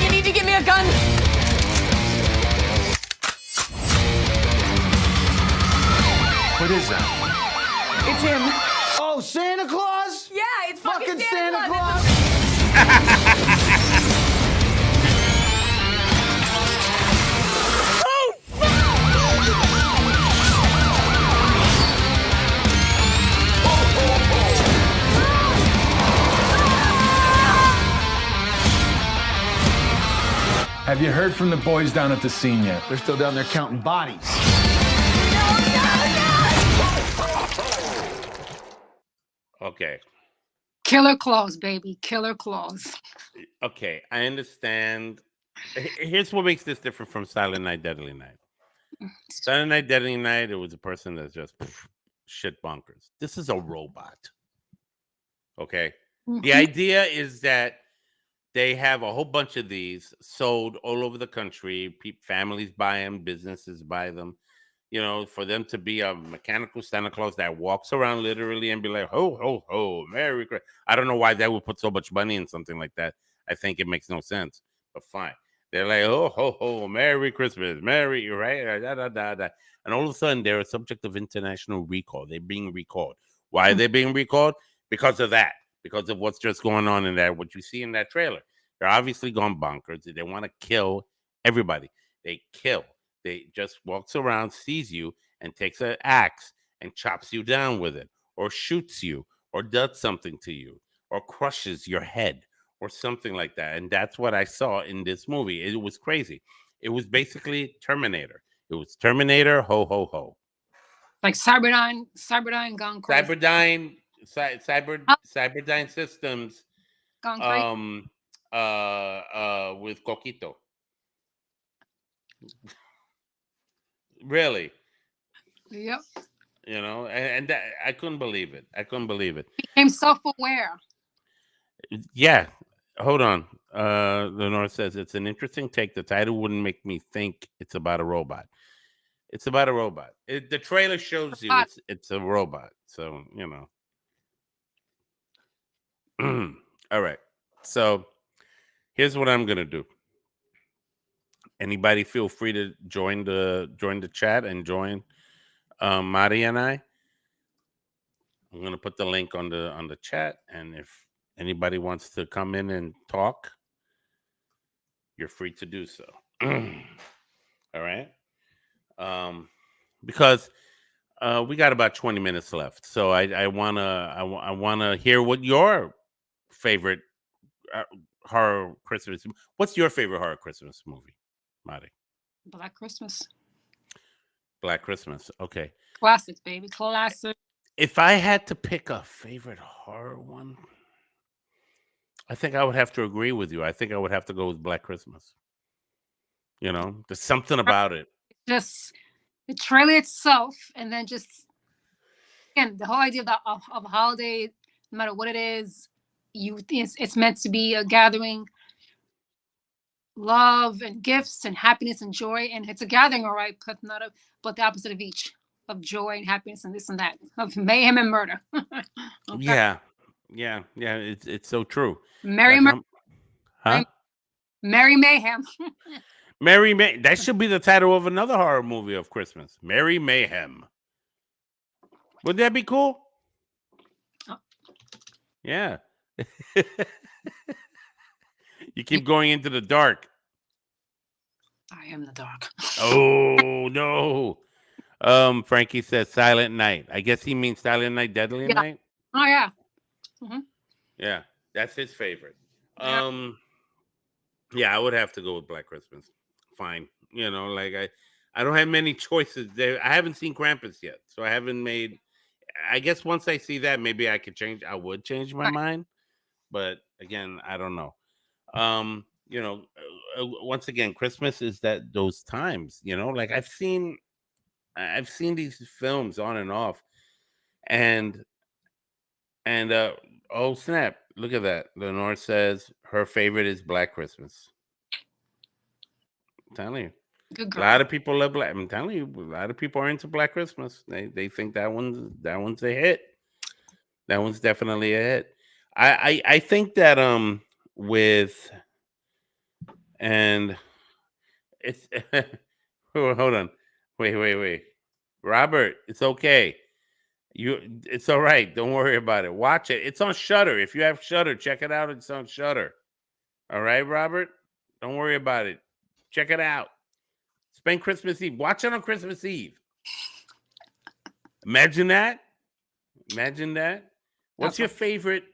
S16: You need to give me a gun!
S24: what is that?
S16: It's him.
S24: Oh, Santa Claus?
S16: Yeah, it's fucking
S24: Santa
S16: Claus.
S24: Have you heard from the boys down at the scene yet? They're still down there counting bodies.
S1: Okay.
S2: Killer Claus, baby. Killer Claus.
S1: Okay, I understand. Here's what makes this different from Silent Night, Deadly Night. Silent Night, Deadly Night, it was a person that's just shit bonkers. This is a robot. Okay? The idea is that they have a whole bunch of these sold all over the country. Families buy them, businesses buy them. You know, for them to be a mechanical Santa Claus that walks around literally and be like, ho, ho, ho, Merry Christmas. I don't know why they would put so much money in something like that. I think it makes no sense, but fine. They're like, oh, ho, ho, Merry Christmas, Merry, right? Da, da, da, da. And all of a sudden, they're a subject of international recall. They're being recalled. Why are they being recalled? Because of that. because of what's just going on in that. What you see in that trailer, they're obviously gone bonkers. They want to kill everybody. They kill. They just walks around, sees you, and takes an axe and chops you down with it, or shoots you, or does something to you, or crushes your head, or something like that. And that's what I saw in this movie. It was crazy. It was basically Terminator. It was Terminator, ho, ho, ho.
S2: Like Cyberdyne gone crazy.
S1: Cyberdyne Systems
S2: Gone crazy.
S1: With Coquito. Really.
S2: Yep.
S1: You know, and that, I couldn't believe it. I couldn't believe it.
S2: Became self-aware.
S1: Yeah. Hold on. Lenore says it's an interesting take. The title wouldn't make me think it's about a robot. It's about a robot. The trailer shows you it's a robot. So, you know. All right. So here's what I'm gonna do. Anybody feel free to join the chat and join Mari and I. I'm gonna put the link on the chat, and if anybody wants to come in and talk, you're free to do so. All right. Because we got about 20 minutes left, so I wanna hear what your favorite horror Christmas. What's your favorite horror Christmas movie, Mari?
S2: Black Christmas.
S1: Black Christmas. Okay.
S2: Classics, baby. Classic.
S1: If I had to pick a favorite horror one, I think I would have to agree with you. I think I would have to go with Black Christmas. You know, there's something about it.
S2: Just the trailer itself, and then just again the whole idea of a holiday, no matter what it is, it's meant to be a gathering, love and gifts and happiness and joy, and it's a gathering, all right, but the opposite of each, of joy and happiness and this and that, of mayhem and murder.
S1: Okay. Yeah. It's so true.
S2: Merry Mayhem.
S1: Merry May. That should be the title of another horror movie of Christmas. Merry Mayhem. Would that be cool?
S2: Oh.
S1: Yeah. You keep going into the dark.
S2: I am the dark.
S1: Oh no. Frankie says Silent Night. I guess he means Silent Night, Deadly Night.
S2: Oh yeah. Mm-hmm.
S1: Yeah, that's his favorite.
S2: Yeah.
S1: Yeah, I would have to go with Black Christmas. Fine. You know, like I don't have many choices there. I haven't seen Krampus yet, so I haven't made. I guess once I see that, maybe I could change. I would change my mind, but again, I don't know. You know, once again, Christmas is those times. You know, like I've seen these films on and off, and oh snap! Look at that. Lenore says her favorite is Black Christmas. I'm telling you.
S2: Good girl.
S1: A lot of people love Black. I'm telling you, a lot of people are into Black Christmas. They think that one's a hit. That one's definitely a hit. I think that with and it's hold on. Wait. Robert, it's okay. It's all right. Don't worry about it. Watch it. It's on Shudder. If you have Shudder, check it out. It's on Shudder. All right, Robert? Don't worry about it. Check it out. Spend Christmas Eve. Watch it on Christmas Eve. Imagine that. What's your favorite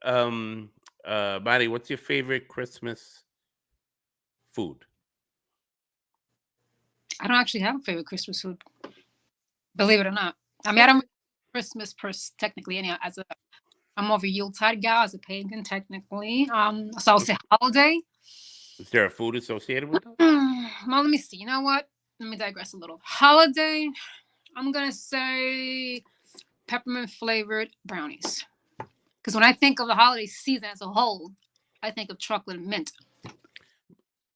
S1: Buddy, what's your favorite Christmas food?
S2: I don't actually have a favorite Christmas food. Believe it or not. I mean, I don't Christmas technically anyhow. I'm more of a Yuletide gal as a pagan technically. So I'll say holiday.
S1: Is there a food associated with it?
S2: Well, let me see. You know what? Let me digress a little. Holiday, I'm gonna say peppermint flavored brownies. Because when I think of the holiday season as a whole, I think of chocolate and mint.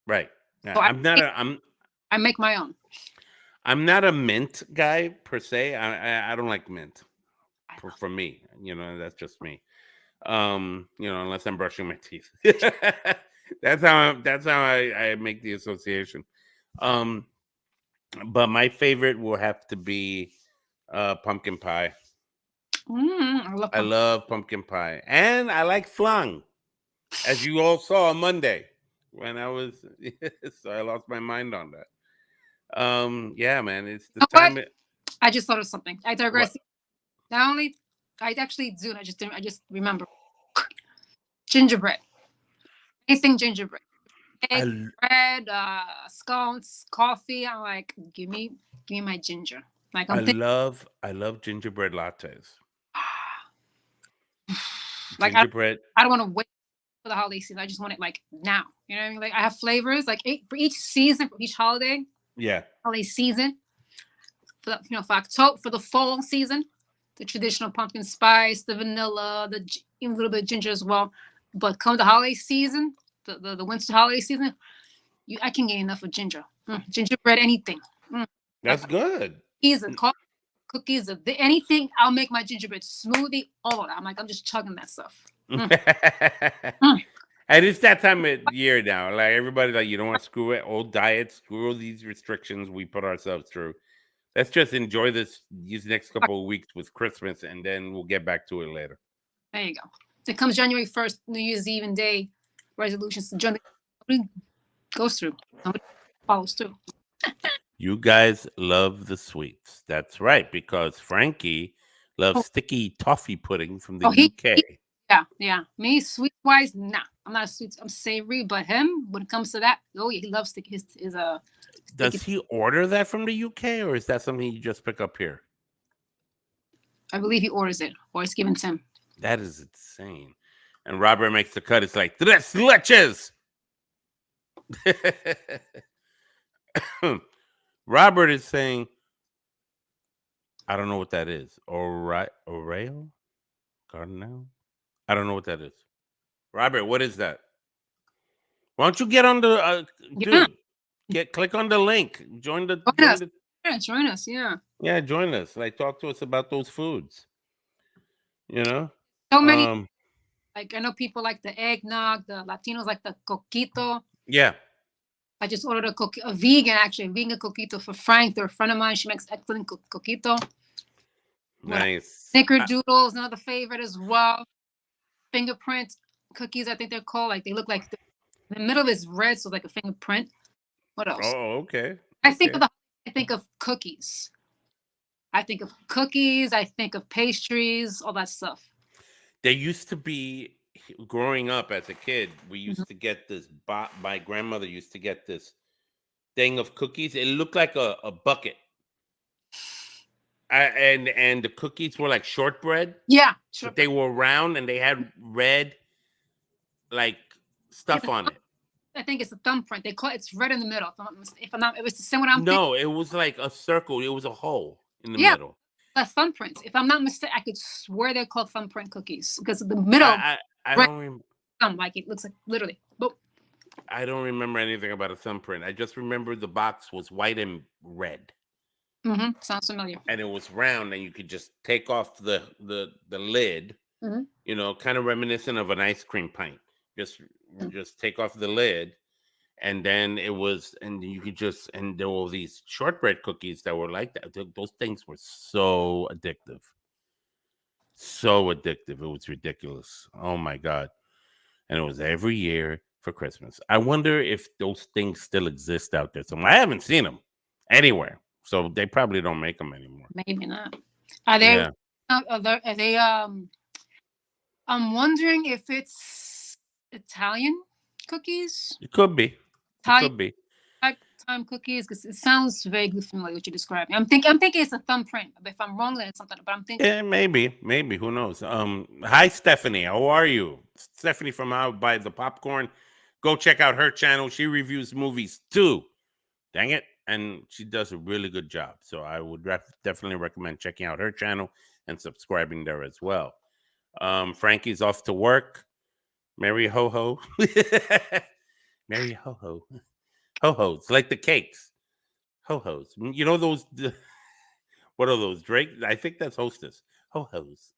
S1: Right.
S2: So
S1: I
S2: make my own.
S1: I'm not a mint guy per se. I don't like mint. For me, that's just me. Unless I'm brushing my teeth. that's how I make the association. But my favorite will have to be pumpkin pie.
S2: I love
S1: I
S2: pumpkin.
S1: love pumpkin pie, and I like flan, as you all saw on Monday when I was. So I lost my mind on that. Yeah, man, it's the
S2: You know what?
S1: time.
S2: I just thought of something. I
S1: What?
S2: digress. Not only I actually do. I just didn't. I just remember gingerbread. Anything gingerbread. Egg,
S1: I
S2: bread, scones, coffee. I'm like, give me my ginger. Like I'm thinking,
S1: I love gingerbread lattes.
S2: like
S1: Gingerbread.
S2: I don't want to wait for the holiday season. I just want it like now. You know what I mean? Like I have flavors like for each season, for each holiday,
S1: Yeah.
S2: holiday season. For the, for October, for the fall season, the traditional pumpkin spice, the vanilla, even a little bit of ginger as well. But come the holiday season, the winter holiday season, I can't get enough of ginger. Gingerbread, anything.
S1: That's good.
S2: Cookies, anything. I'll make my gingerbread smoothie. All of that. I'm just chugging that stuff.
S1: And it's that time of year now. Like everybody's like, you don't want to screw it. Old diets, screw these restrictions we put ourselves through. Let's just enjoy these next couple of weeks with Christmas, and then we'll get back to it later.
S2: There you go. It comes January 1st, New Year's Eve and day resolutions. Nobody goes through. Nobody follows through.
S1: You guys love the sweets. That's right, because Frankie loves sticky toffee pudding from the UK.
S2: Yeah. Me, sweet wise, nah. I'm not a sweet. I'm savory, but him, when it comes to that, oh yeah, he loves sticky.
S1: Does he order that from the UK, or is that something you just pick up here?
S2: I believe he orders it, or it's given to him.
S1: That is insane. And Robert makes the cut. It's like, tres leches. Robert is saying, I don't know what that is. Oreo? Cardinal? I don't know what that is. Robert, what is that? Why don't you get on the dude? Click on the link. Join
S2: us. Yeah.
S1: Yeah, join us. Like, talk to us about those foods. You know?
S2: So many. Like I know people like the eggnog. The Latinos like the coquito.
S1: Yeah.
S2: I just ordered a vegan coquito for Frank. They're a friend of mine. She makes excellent coquito.
S1: Nice.
S2: Snickerdoodles, another favorite as well. Fingerprint cookies, I think they're called. Like they look like the middle is red, so like a fingerprint. What else?
S1: Oh, okay.
S2: I think of cookies. I think of pastries, all that stuff.
S1: There used to be, growing up as a kid, we used to get this. My grandmother used to get this thing of cookies. It looked like a bucket. And the cookies were like shortbread.
S2: Yeah,
S1: but they were round and they had red, like stuff on it.
S2: I think it's a thumbprint. They call it's red in the middle. If I'm not, it was the same what I'm thinking.
S1: No, it was like a circle. It was a hole in the middle.
S2: A thumbprint. If I'm not mistaken, I could swear they're called thumbprint cookies because the middle.
S1: I don't remember.
S2: Like it looks like literally. Boop.
S1: I don't remember anything about a thumbprint. I just remember the box was white and red.
S2: Sounds familiar.
S1: And it was round, and you could just take off the lid. You know, kind of reminiscent of an ice cream pint. Just take off the lid, and then and you could and there were these shortbread cookies that were like that. Those things were so addictive. It was ridiculous. Oh my God. And it was every year for Christmas. I wonder if those things still exist out there somewhere. I haven't seen them anywhere. So they probably don't make them anymore.
S2: Maybe not. Are they? Yeah. Are they? I'm wondering if it's Italian cookies.
S1: It could be.
S2: Time cookies, because it sounds vaguely familiar what you're describing. I'm thinking it's a thumbprint. But if I'm wrong, then it's something. But I'm thinking.
S1: Yeah, maybe. Who knows? Hi, Stephanie. How are you? Stephanie from Out by the Popcorn. Go check out her channel. She reviews movies too. Dang it. And she does a really good job. So I would definitely recommend checking out her channel and subscribing there as well. Frankie's off to work. Merry ho-ho. Merry ho-ho. Ho-hos, like the cakes. Ho-hos. You know those, what are those? Drake? I think that's Hostess. Ho-hos.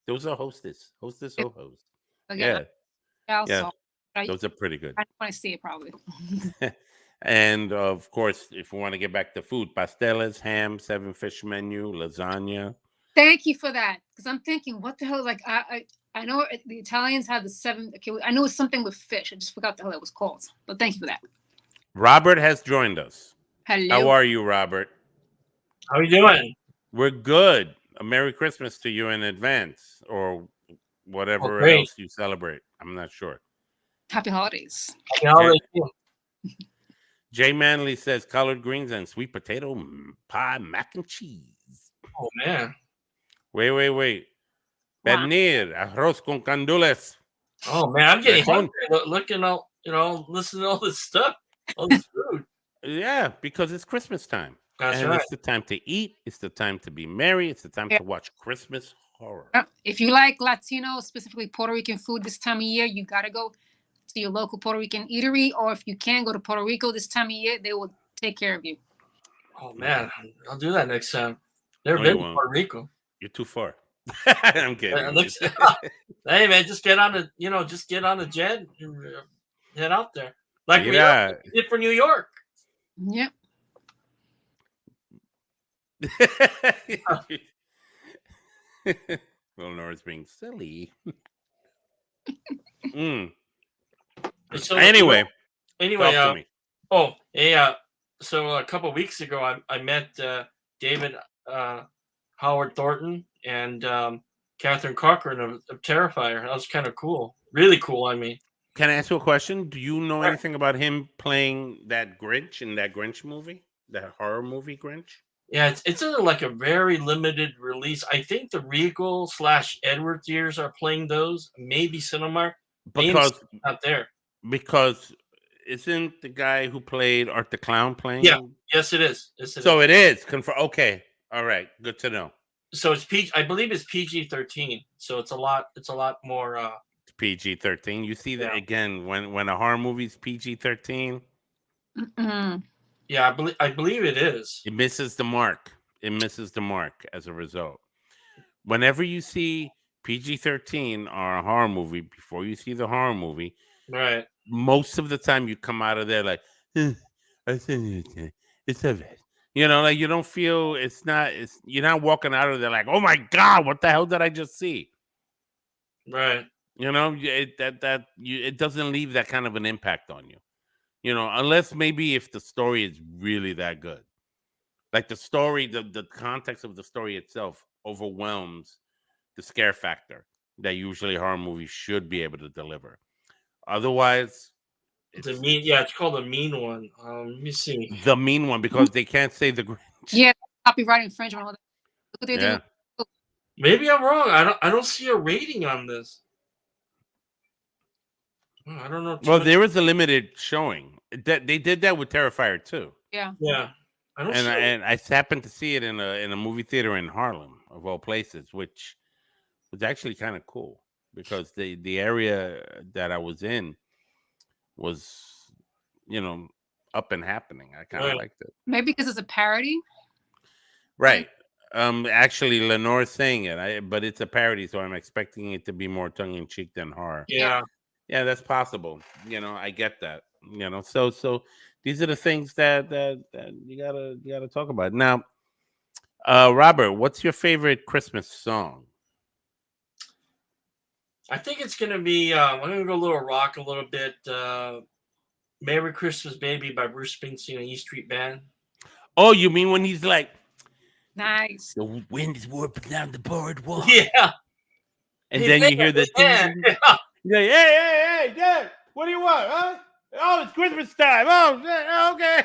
S1: Those are Hostess. Hostess ho-hos.
S2: Yeah.
S1: Those are pretty good.
S2: I want to see it probably.
S1: And of course, if we want to get back to food, pasteles, ham, 7 fish menu, lasagna.
S2: Thank you for that. Because I'm thinking, what the hell? Like, I know the Italians have the 7. Okay, I knew it was something with fish. I just forgot the hell it was called. But thank you for that.
S1: Robert has joined us.
S2: Hello.
S1: How are you, Robert?
S4: How are you doing?
S1: We're good. A Merry Christmas to you in advance, or whatever
S4: great.
S1: else you celebrate. I'm not sure.
S2: Happy holidays.
S4: Happy holidays.
S1: Jay Manley says collard greens and sweet potato pie mac and cheese.
S4: Oh, man.
S1: Wait. Pernil, arroz con candules.
S4: Oh, man, I'm getting
S1: Racon.
S4: hungry looking out, listening to all this stuff, all this food.
S1: Yeah, because it's Christmas time.
S4: That's
S1: and
S4: right.
S1: It's the time to eat. It's the time to be merry. It's the time to watch Christmas horror.
S2: If you like Latino, specifically Puerto Rican food this time of year, you got to go to your local Puerto Rican eatery. Or if you can go to Puerto Rico this time of year, they will take care of you.
S4: Oh, man, I'll do that next time. Never been to Puerto Rico.
S1: You're too far. I'm kidding.
S4: Hey, man, just get on the jet and head out there. Like we did for New York.
S2: Yep.
S1: Well, Nora's being silly.
S4: So,
S1: anyway,
S4: talk to me. So a couple of weeks ago, I met David Howard Thornton and Catherine Cochran of Terrifier. That was kind of cool. Really cool, I mean.
S1: Can I ask you a question? Do you know anything about him playing that Grinch in that Grinch movie? That horror movie Grinch?
S4: Yeah, it's like a very limited release. I think the Regal / Edward Theaters are playing those. Maybe Cinemark.
S1: Because
S4: out there.
S1: Because isn't the guy who played Art the Clown playing?
S4: Yeah. Yes, it is.
S1: It is. Okay. All right. Good to know.
S4: So it's I believe it's PG-13. So it's a lot more
S1: PG-13. You see that again when a horror movie's PG-13.
S4: Yeah, I believe it is.
S1: It misses the mark. It misses the mark as a result. Whenever you see PG-13 or a horror movie, before you see the horror movie,
S4: right?
S1: Most of the time you come out of there like, it's a bit. Like you don't feel you're not walking out of there like, oh my God, what the hell did I just see?
S4: Right.
S1: It doesn't leave that kind of an impact on you. Unless maybe if the story is really that good. Like the story, the context of the story itself overwhelms the scare factor that usually horror movies should be able to deliver. Otherwise,
S4: it's called the mean one. Let me see.
S1: The mean one, because they can't say the Grinch.
S2: Yeah, copyright infringement. Look what they do.
S4: Maybe I'm wrong. I don't see a rating on this. I don't know.
S1: Well, there was a limited showing. That they did that with Terrifier too.
S2: Yeah.
S4: Yeah.
S1: And I happened to see it in a movie theater in Harlem, of all places, which was actually kind of cool because the area that I was in was, up and happening. I kind of liked it.
S2: Maybe because it's a parody.
S1: Right. Actually, Lenore's saying it, but it's a parody, so I'm expecting it to be more tongue in cheek than horror.
S4: Yeah.
S1: Yeah, that's possible. I get that. So these are the things that you gotta talk about. Now, Robert, what's your favorite Christmas song?
S4: I think it's gonna be. I'm gonna go a little rock a little bit. "Merry Christmas, Baby" by Bruce Springsteen and E Street Band.
S1: Oh, you mean when he's like,
S2: nice.
S1: The wind is warping down the boardwalk.
S4: Yeah.
S1: And then you hear the thing. Yeah. Hey, Dad, what do you want? Huh? Oh, it's Christmas time. Oh, okay.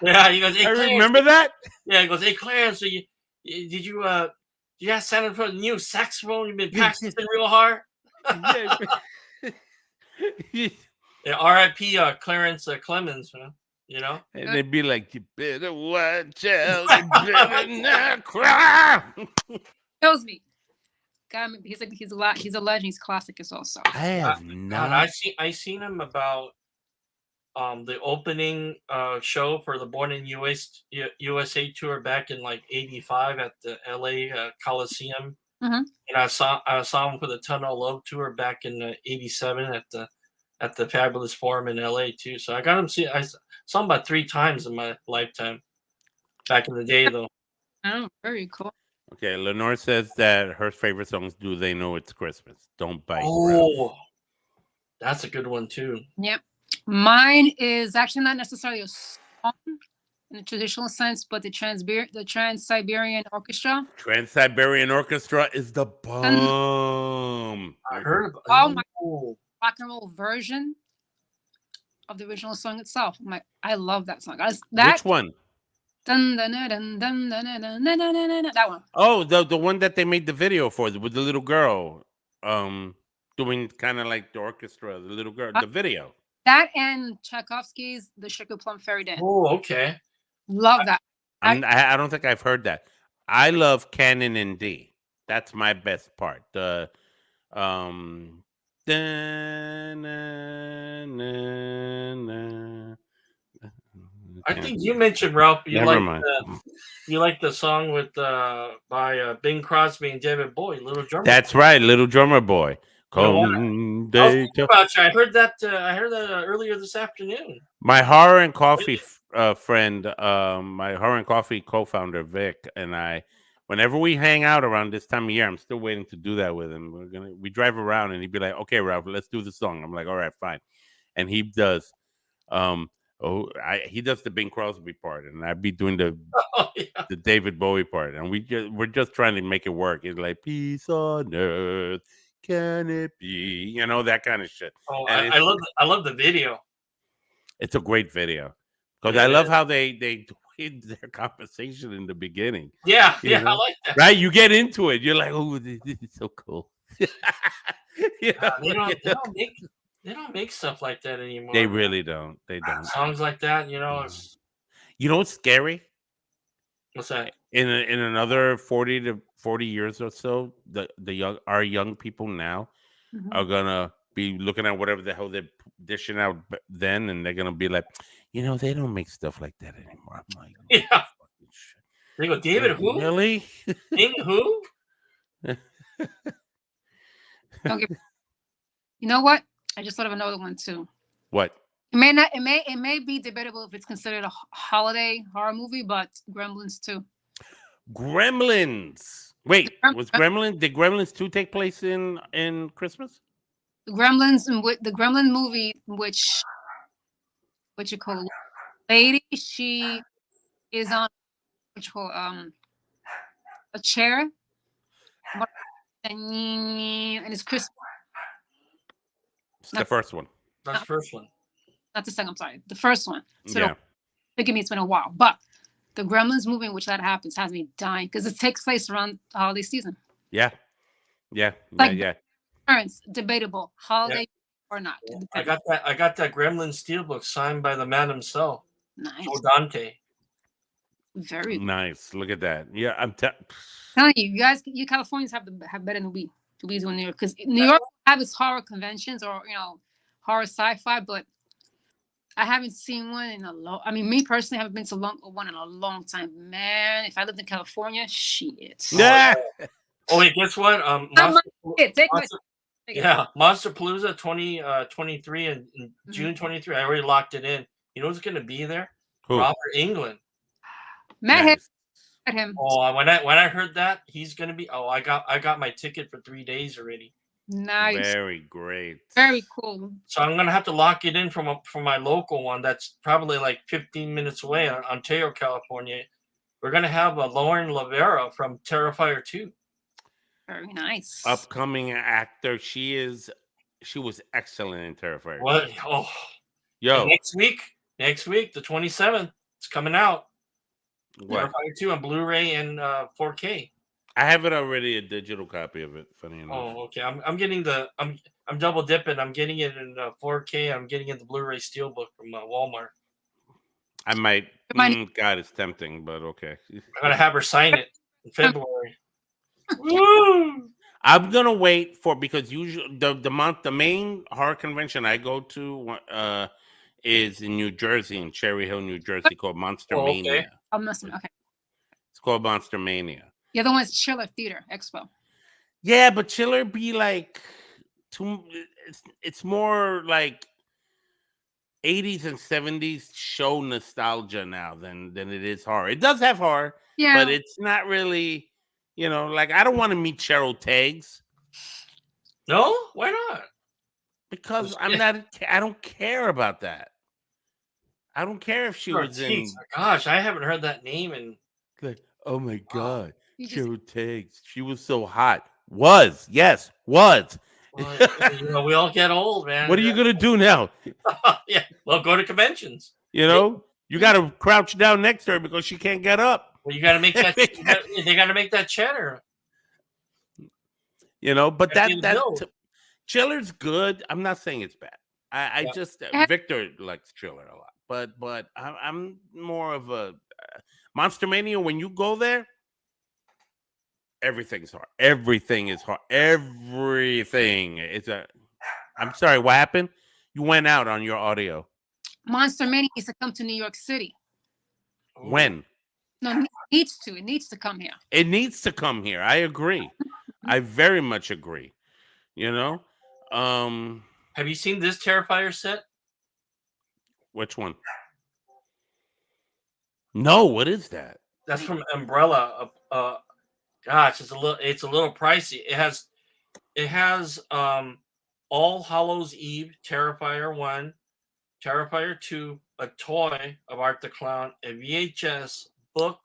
S4: Yeah, he goes, hey,
S1: I remember that.
S4: Yeah, he goes, hey, Clarence, so did you ask Santa for a new saxophone? You've been practicing real hard. Yeah, R.I.P. Clarence Clemens,
S1: And they'd be like, you better watch out, you better not cry.
S2: Kills me. God, he's a lot. He's a legend. He's classic as also.
S1: I have not.
S4: I seen him about the opening show for the Born in USA tour back in like '85 at the LA Coliseum.
S2: Mm-hmm.
S4: And I saw him for the Tunnel Love tour back in '87 at the Fabulous Forum in LA too. So I saw him about 3 times in my lifetime. Back in the day, though.
S2: Oh, very cool.
S1: Okay, Lenore says that her favorite song is "Do They Know It's Christmas?" Don't bite.
S4: Oh,
S1: Ralph.
S4: that's a good one too.
S2: Yep. Mine is actually not necessarily a song in the traditional sense, but the Trans-Siberian Orchestra.
S1: Trans-Siberian Orchestra is the bomb.
S4: I heard about
S2: my rock and roll version of the original song itself. I love that song.
S1: Which one?
S2: Dun, dun, dun, dun, dun, dun, dun, dun, dun, dun, dun, that one.
S1: Oh, the one that they made the video for with the little girl, doing kind of like the orchestra. The little girl, the video.
S2: That and Tchaikovsky's "The Sugar Plum Fairy Dance."
S4: Oh, okay.
S2: Love that.
S1: I don't think I've heard that. I love Canon in D. That's my best part. The
S4: I think you mentioned, Ralph,
S1: Never mind.
S4: You like the song with by Bing Crosby and David Bowie, Little Drummer.
S1: That's right, Little Drummer Boy.
S4: You know what? I was thinking about you. I heard that earlier this afternoon.
S1: My Horror and Coffee friend, my Horror and Coffee co-founder Vic and I, whenever we hang out around this time of year, I'm still waiting to do that with him. We drive around and he'd be like, "Okay, Ralph, let's do the song." I'm like, "All right, fine," and he does. He does the Bing Crosby part, and I'd be doing the David Bowie part, and we're just trying to make it work. It's like peace on earth, can it be? You know, that kind of shit.
S4: Oh, I love the video.
S1: It's a great video because I love how they did their conversation in the beginning.
S4: Yeah,
S1: you know?
S4: I like that.
S1: Right, you get into it. You're like, "Oh, this is so cool."
S4: They don't make stuff like that anymore.
S1: They really don't. They don't.
S4: Songs like that, you know.
S1: You know what's scary?
S4: What's that?
S1: In another 40 years or so, our young people now are gonna be looking at whatever the hell they're dishing out then, and they're gonna be like, they don't make stuff like that anymore. I'm like,
S4: yeah. They go, David, who?
S1: Really?
S4: David, who?
S2: You know what? I just thought of another one too.
S1: What?
S2: It may not. It may be debatable if it's considered a holiday horror movie, but Gremlins 2.
S1: Gremlins. Wait, did Gremlins 2 take place in Christmas?
S2: The Gremlin movie, which you call lady, she is on a chair, and it's Christmas.
S1: It's the first one.
S4: That's the first one.
S2: Not the second. I'm sorry, the first one. So
S1: yeah.
S2: Forgive me, it's been a while, but the Gremlins movie in which that happens has me dying because it takes place around the holiday season.
S1: Yeah.
S2: Parents, debatable, holiday or not.
S4: I got that Gremlin steelbook signed by the man himself.
S2: Nice.
S4: Joe Dante.
S2: Very
S1: nice. Look at that. Yeah, I'm
S2: telling you, guys, you Californians have better than we do in New York, because New York have its horror conventions or horror sci-fi, but I haven't seen one in a long. I mean, me personally, haven't been to one in a long time. Man, if I lived in California, shit.
S1: Yeah.
S4: Oh wait, guess what? Monsterpalooza 2023 and June 23. I already locked it in. You know who's going to be there?
S1: Who?
S4: Robert Englund.
S2: Met him.
S4: Oh, when I heard that he's going to be. Oh, I got my ticket for 3 days already.
S2: Nice.
S1: Very great.
S2: Very cool.
S4: So I'm gonna have to lock it in from my local one that's probably like 15 minutes away, Ontario, California. We're gonna have a Lauren Lavera from Terrifier 2.
S2: Very nice.
S1: Upcoming actor. She was excellent in Terrifier.
S4: What? Oh,
S1: yo!
S4: And next week, the 27th, it's coming out.
S1: What?
S4: Terrifier 2 on Blu-ray and 4K.
S1: I have it already, a digital copy of it. Funny enough.
S4: Oh, okay. I'm getting I'm double dipping. I'm getting it in 4K. I'm getting it the Blu-ray Steelbook from Walmart.
S1: I might. God, it's tempting, but okay.
S4: I'm gonna have her sign it in February. Woo!
S1: I'm gonna wait because usually the main horror convention I go to is in New Jersey, in Cherry Hill, New Jersey, called Monster Mania.
S2: Okay.
S1: It's called Monster Mania.
S2: The other one is Chiller Theater Expo.
S1: Yeah, but Chiller be like it's more like 80s and 70s show nostalgia now than it is horror. It does have horror, but it's not really You know, like I don't want to meet Cheryl Taggs.
S4: No, why not?
S1: Because I'm not. I don't care about that. I don't care if she
S4: Cheryl
S1: was
S4: Taggs.
S1: in.
S4: Gosh, I haven't heard that name in.
S1: Like, oh my God,
S2: You just-
S1: Cheryl Taggs. She was so hot. Was yes, was.
S4: Well, you know, we all get old, man.
S1: What are you gonna do now?
S4: Yeah, well, go to conventions.
S1: You know, you got to crouch down next to her because she can't get up.
S4: Well, you got to make that. They got to make that cheddar.
S1: You know, but
S4: Gotta pay the bills.
S1: Chiller's good. I'm not saying it's bad. I
S4: Yeah.
S1: just Victor likes Chiller a lot, but I'm more of a Monster Mania. When you go there, everything's hard. Everything is hard. Everything is a. I'm sorry. What happened? You went out on your audio.
S2: Monster Mania needs to come to New York City.
S1: When?
S2: No, it needs to. It needs to come here.
S1: It needs to come here. I agree. I very much agree. You know,
S4: Have you seen this Terrifier set?
S1: which one? No, what is that?
S4: That's from Umbrella. Gosh, it's a little pricey. It has All Hallows Eve, Terrifier 1, Terrifier 2, a toy of Art the Clown, a VHS book,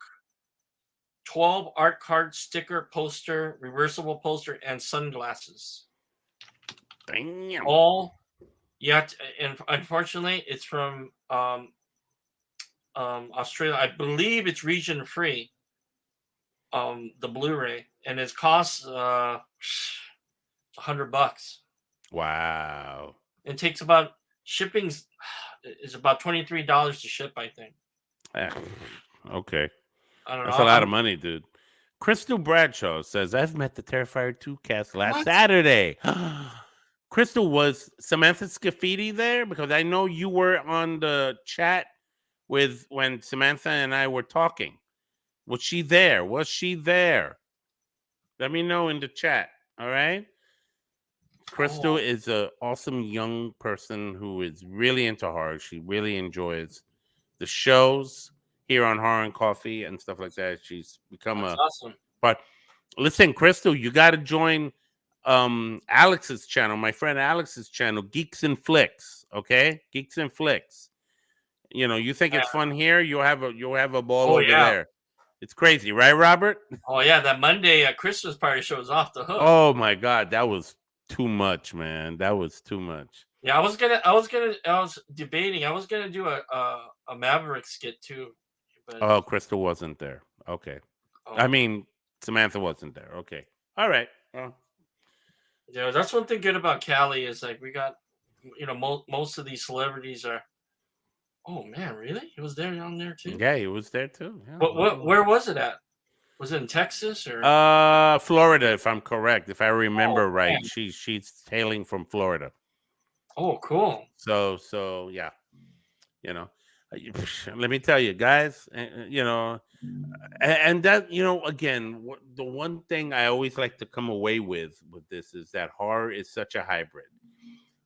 S4: 12 art card sticker poster, reversible poster, and sunglasses.
S1: Damn.
S4: All yet, and unfortunately, it's from Australia. I believe it's region free. The Blu-ray, and it costs $100.
S1: Wow.
S4: It takes about shipping's is about $23 to ship, I think.
S1: Okay.
S4: I don't know.
S1: That's a lot of money, dude. Crystal Bradshaw says, I've met the Terrifier 2 cast last Saturday. Crystal, was Samantha Scafidi there? Because I know you were on the chat with when Samantha and I were talking. Was she there? Was she there? Let me know in the chat. All right. Crystal is an awesome young person who is really into horror. She really enjoys the shows here on Horror and Coffee and stuff like that. She's become
S4: awesome.
S1: But listen, Crystal, you got to join Alex's channel, my friend Alex's channel, Geeks and Flicks. Okay, Geeks and Flicks. You know, you think it's fun here? You'll have a ball over there. It's crazy, right, Robert?
S4: Oh yeah, that Monday Christmas party show is off the hook.
S1: Oh my God, that was too much, man. That was too much.
S4: Yeah, I was debating. I was gonna do a Maverick skit too. But...
S1: Oh, Crystal wasn't there. Okay.
S4: Oh.
S1: I mean, Samantha wasn't there. Okay. All right.
S4: Yeah, that's one thing good about Cali is like we got, you know, most of these celebrities are. Oh man, really? He was there down there too.
S1: Yeah, he was there too. Yeah.
S4: Where was it at? Was it in Texas or?
S1: Florida, if I'm correct, if I remember right. Man. She's hailing from Florida.
S4: Oh, cool.
S1: So yeah, you know, let me tell you, guys, you know, and that, you know, again, the one thing I always like to come away with this is that horror is such a hybrid.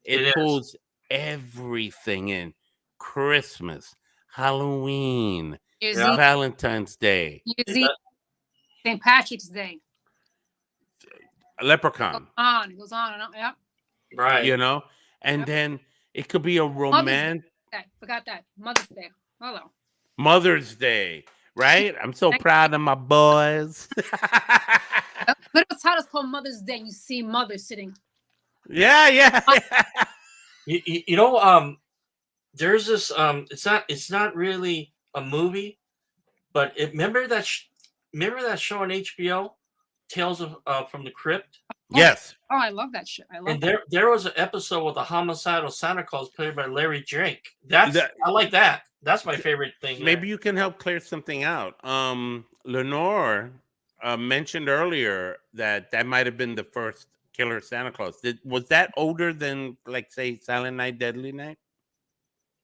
S1: It pulls everything in. Christmas, Halloween, Valentine's Day,
S2: St. Patrick's Day,
S1: Leprechaun.
S2: It goes on and on. Yep.
S4: Right.
S1: You know, and then it could be a romantic.
S2: Forgot that. Mother's Day. Hello.
S1: Mother's Day, right? I'm so proud of my boys.
S2: Little title's called Mother's Day. You see mother sitting.
S1: Yeah.
S4: You know, there's this. It's not really a movie, but remember that show on HBO, Tales of from the Crypt.
S1: Yes.
S2: Oh, I love that shit. I love.
S4: And there was an episode with a homicidal Santa Claus played by Larry Drake. I like that. That's my favorite thing.
S1: Maybe you can help clear something out. Lenore mentioned earlier that might have been the first killer Santa Claus. Was that older than, like, say, Silent Night, Deadly Night?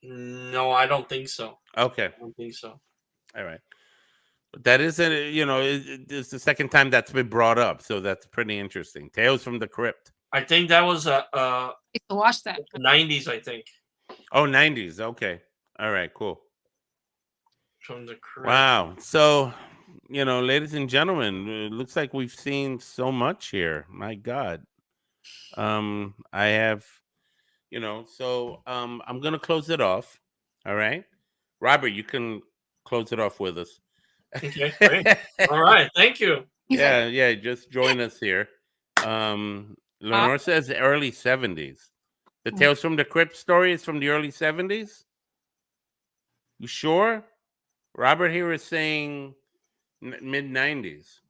S4: No, I don't think so.
S1: Okay.
S4: I don't think so.
S1: All right. But that isn't, you know, it's the second time that's been brought up. So that's pretty interesting. Tales from the Crypt.
S4: I think that was
S2: to watch that.
S4: 90s, I think.
S1: Oh, 90s. Okay. All right, cool.
S4: From the Crypt.
S1: Wow. So ladies and gentlemen, it looks like we've seen so much here. My God. I have, so I'm gonna close it off. All right. Robert, you can close it off with us.
S4: Okay, great. All right, thank you.
S1: Yeah, just join us here. Lenore says early 70s. The Tales from the Crypt story is from the early 70s. You sure? Robert here is saying mid 90s.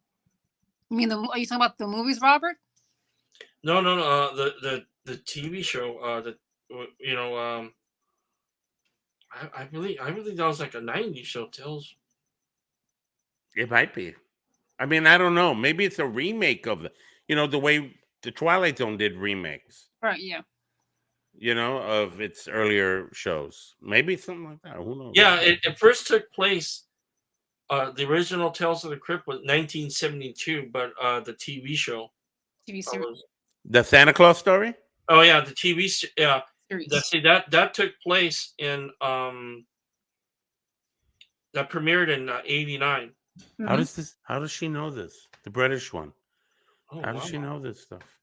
S2: You mean are you talking about the movies, Robert?
S4: No. The TV show. I believe that was like a '90s show. Tales.
S1: It might be. I mean, I don't know. Maybe it's a remake of the way the Twilight Zone did remakes.
S2: Right. Yeah.
S1: Of its earlier shows. Maybe something like that. Who knows?
S4: Yeah, it first took place. The original Tales of the Crypt was 1972, but the TV show.
S2: TV series.
S1: The Santa Claus story?
S4: Oh yeah, the TV series. That took place in that premiered in '89.
S1: How does she know this? The British one.
S4: Oh,
S1: how does she know this stuff?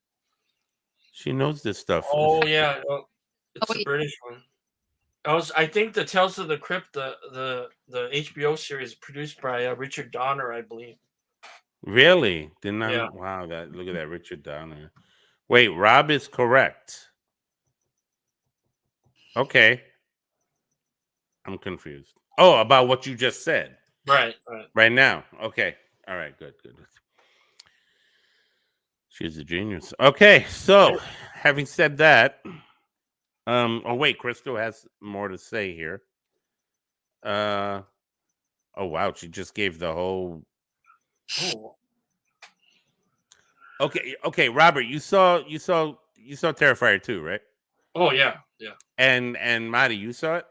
S1: She knows this stuff.
S4: Oh yeah, it's the British one. I think the Tales of the Crypt, the HBO series, produced by Richard Donner, I believe.
S1: Really? Didn't I?
S4: Yeah.
S1: Wow, look at that, Richard Donner. Wait, Rob is correct. Okay. I'm confused. Oh, about what you just said.
S4: Right.
S1: Right now. Okay. All right, good. She's a genius. Okay, so having said that, oh wait, Crystal has more to say here. Oh wow, she just gave the whole.
S4: Oh.
S1: Okay, Robert, you saw Terrifier 2, right?
S4: Oh yeah.
S1: And Marty, you saw it?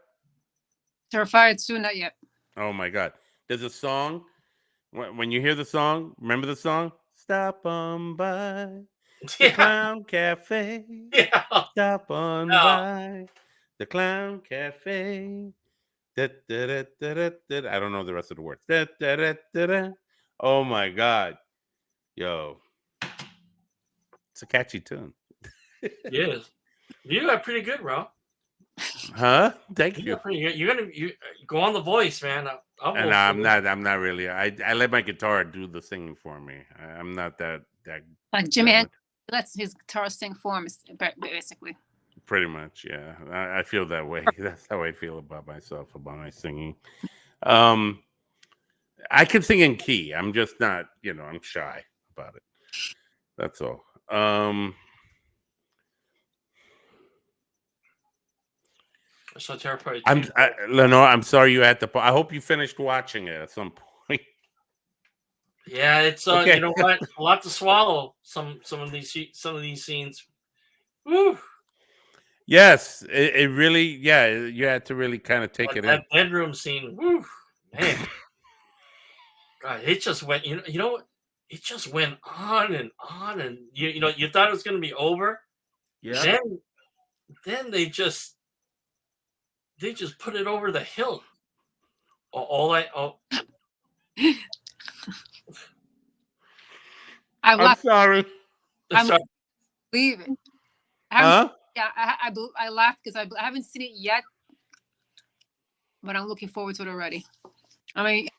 S2: Terrifier 2, not yet.
S1: Oh my God, there's a song. When you hear the song, remember the song? Stop on by the Clown Cafe.
S4: Yeah.
S1: Stop on by the Clown Cafe. Da, da, da, da, da, da. I don't know the rest of the words. Da, da, da, da, da. Oh my God. Yo. It's a catchy tune.
S4: Yes. You got pretty good, Rob.
S1: Huh? Thank you.
S4: Got pretty good. You go on The Voice, man.
S1: And I'm not really. I let my guitar do the singing for me. I'm not that
S2: like Jimmy lets his guitar sing for him, basically.
S1: Pretty much, yeah. I feel that way. That's how I feel about myself, about my singing. I can sing in key. I'm just not, I'm shy about it. That's all.
S4: So Terrifier 2.
S1: Lenore, I'm sorry you had to. I hope you finished watching it at some point.
S4: Yeah, it's
S1: Okay.
S4: You know what, a lot to swallow. Some of these scenes. Woo.
S1: Yes, it really. Yeah, you had to really kind of take it in.
S4: That bedroom scene. Woo, man. God, it just went. You know, it just went on, and you thought it was going to be over.
S1: Yeah.
S4: Then they just put it over the hill.
S1: I'm sorry.
S2: I'm believe it.
S1: Huh?
S2: Yeah, I laughed because I haven't seen it yet, but I'm looking forward to it already. I mean,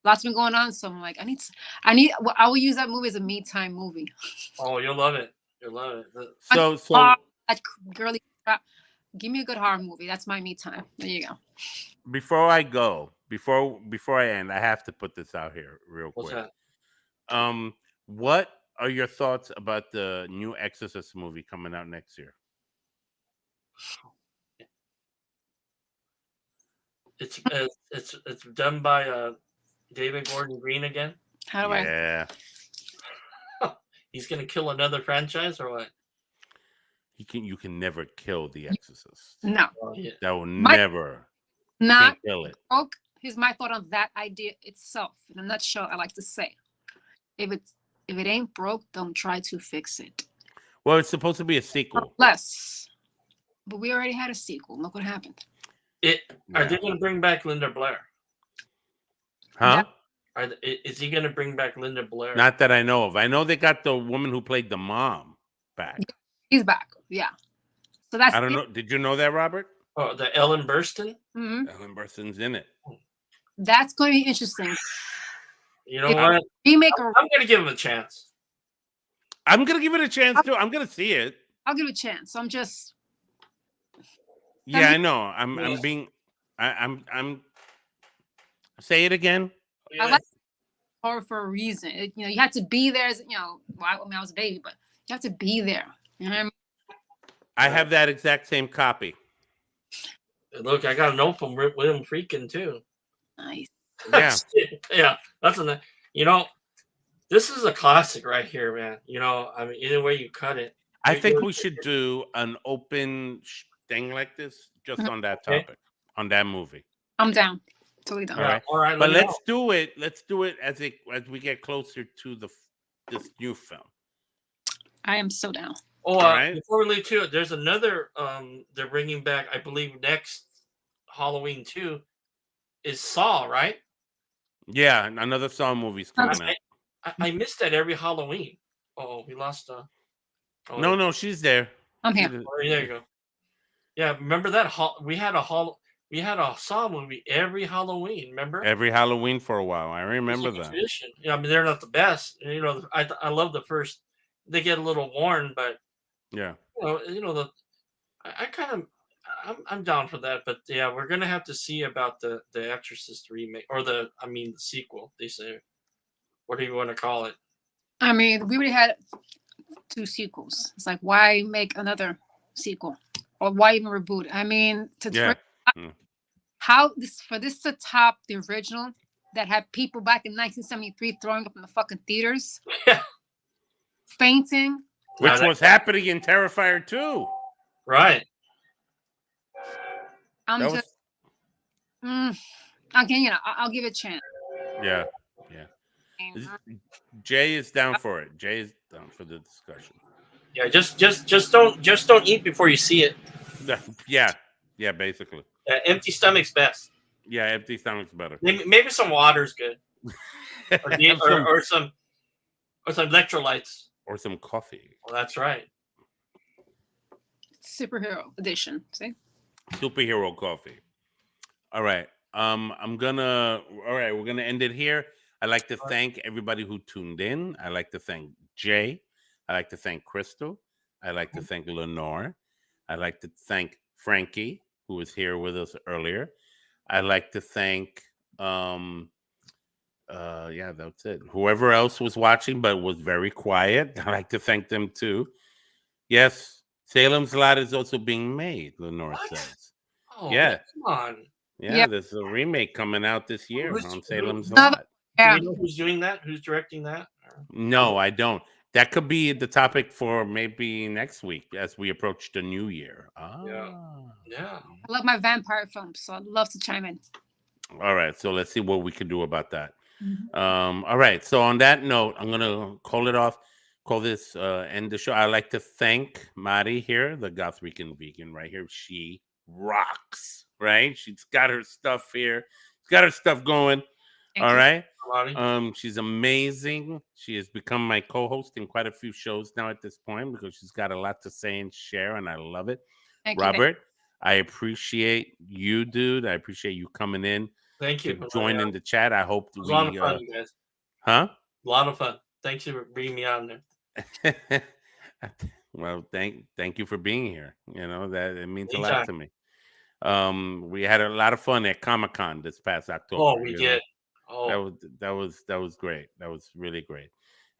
S2: lots been going on, so I'm like, I will use that movie as a me time movie.
S4: Oh, you'll love it. You'll love it.
S1: So
S2: that girly crap. Give me a good horror movie. That's my me time. There you go.
S1: Before I go, before I end, I have to put this out here real quick.
S4: What's that?
S1: What are your thoughts about the new Exorcist movie coming out next year?
S4: It's done by David Gordon Green again.
S2: How do
S1: Yeah.
S4: He's gonna kill another franchise or what?
S1: You can never kill the Exorcist.
S2: No.
S4: Oh, yeah.
S1: That will never.
S2: Not
S1: can't kill it.
S2: Here's my thought on that idea itself. In a nutshell, I like to say, if it ain't broke, don't try to fix it.
S1: Well, it's supposed to be a sequel.
S2: Less. But we already had a sequel. Look what happened.
S4: Are they going to bring back Linda Blair?
S1: Huh?
S4: Is he going to bring back Linda Blair?
S1: Not that I know of. I know they got the woman who played the mom back.
S2: He's back. Yeah. So that's.
S1: I don't know. Did you know that, Robert?
S4: Oh, the Ellen Burstyn.
S2: Mm-hmm.
S1: Ellen Burstyn's in it.
S2: That's going to be interesting.
S4: You know what?
S2: Remake.
S4: I'm going to give him a chance.
S1: I'm going to give it a chance too. I'm going to see it.
S2: I'll give it a chance. I'm just.
S1: Yeah, I know. I'm being. I'm. Say it again.
S2: I like horror for a reason. You have to be there. As, well, I was a baby, but you have to be there. You know what I mean?
S1: I have that exact same copy.
S4: Look, I got a note from William Friedkin too.
S2: Nice.
S1: Yeah.
S4: Yeah. That's a. This is a classic right here, man. I mean, either way you cut it.
S1: I think we should do an open thing like this just on that topic, on that movie.
S2: I'm down. Totally down.
S4: All right.
S1: But let's do it. Let's do it as we get closer to this new film.
S2: I am so down.
S4: Oh, before we leave too, there's another. They're bringing back, I believe, next Halloween too, is Saw, right?
S1: Yeah, another Saw movie's coming out.
S4: I missed that every Halloween. Oh, we lost.
S1: No, she's there.
S2: I'm here.
S4: Oh, there you go. Yeah, remember that? We had a Saw movie every Halloween. Remember?
S1: Every Halloween for a while. I remember that.
S4: Tradition. I mean, they're not the best. I love the first. They get a little worn, but
S1: yeah.
S4: I'm down for that. But yeah, we're gonna have to see about the Exorcist remake or the sequel. They say, what do you want to call it?
S2: I mean, we already had 2 sequels. It's like, why make another sequel, or why even reboot it? I mean, for this to top the original that had people back in 1973 throwing up in the fucking theaters, fainting,
S1: which was happening in Terrifier 2,
S4: right?
S2: I'll give it a chance.
S1: Yeah. Jay is down for it. Jay is down for the discussion.
S4: Yeah, just don't eat before you see it.
S1: Yeah, basically.
S4: Empty stomach's best.
S1: Yeah, empty stomach's better.
S4: Maybe some water's good, or some electrolytes,
S1: or some coffee.
S4: Well, that's right.
S2: Superhero edition. See,
S1: superhero coffee. All right. We're gonna end it here. I'd like to thank everybody who tuned in. I'd like to thank Jay. I'd like to thank Crystal. I'd like to thank Lenore. I'd like to thank Frankie, who was here with us earlier. I'd like to thank that's it. Whoever else was watching but was very quiet, I'd like to thank them too. Yes, Salem's Lot is also being made, Lenore says.
S4: Oh,
S1: yeah.
S4: Come on.
S1: Yeah, there's a remake coming out this year on Salem's Lot.
S4: Do you know who's doing that? Who's directing that?
S1: No, I don't. That could be the topic for maybe next week as we approach the new year.
S4: Yeah.
S2: I love my vampire films, so I'd love to chime in.
S1: All right, so let's see what we can do about that. All right, so on that note, I'm gonna call it off. Call this end the show. I'd like to thank Mari here, the Gothrican Vegan right here. She rocks, right? She's got her stuff here. She's got her stuff going. All right. She's amazing. She has become my co-host in quite a few shows now at this point because she's got a lot to say and share, and I love it. Robert, I appreciate you, dude. I appreciate you coming in.
S4: Thank you.
S1: Join in the chat. I hope
S4: it was a lot of fun, you guys.
S1: Huh?
S4: A lot of fun. Thanks for bringing me on there.
S1: Well, thank you for being here. That it means a lot to me. We had a lot of fun at Comic-Con this past October.
S4: Oh, we did. Oh,
S1: that was great. That was really great,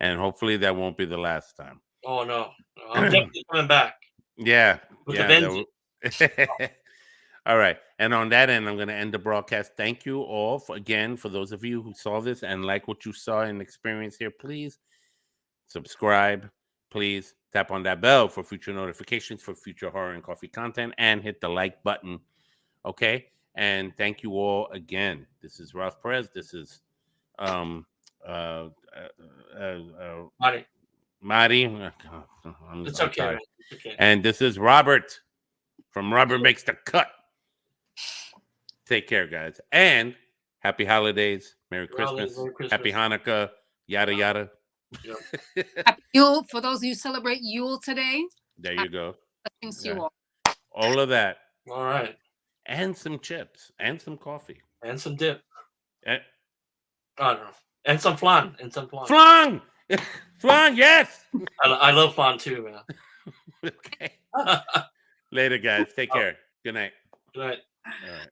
S1: and hopefully that won't be the last time.
S4: Oh no, I'm definitely coming back.
S1: Yeah,
S4: with a vengeance.
S1: All right, and on that end, I'm going to end the broadcast. Thank you all for those of you who saw this and like what you saw and experienced here. Please subscribe. Please tap on that bell for future notifications for future horror and coffee content, and hit the like button. Okay. And thank you all again. This is Ralph Perez. This is Mari.
S4: It's okay. It's okay.
S1: And this is Robert from Robert Makes the Cut. Take care, guys. And Happy holidays, Merry Christmas, Happy Hanukkah, yada yada.
S4: Yep.
S2: Happy Yule for those of you who celebrate Yule today.
S1: There you go.
S2: Thanks to you all.
S1: All of that.
S4: All right.
S1: And some chips and some coffee
S4: And some dip.
S1: And,
S4: I don't know. And some flan. And some flan.
S1: Flan! Flan, yes!
S4: I love flan too, man.
S1: Okay. Later, guys. Take care. Good night.
S4: Good night.
S1: All right.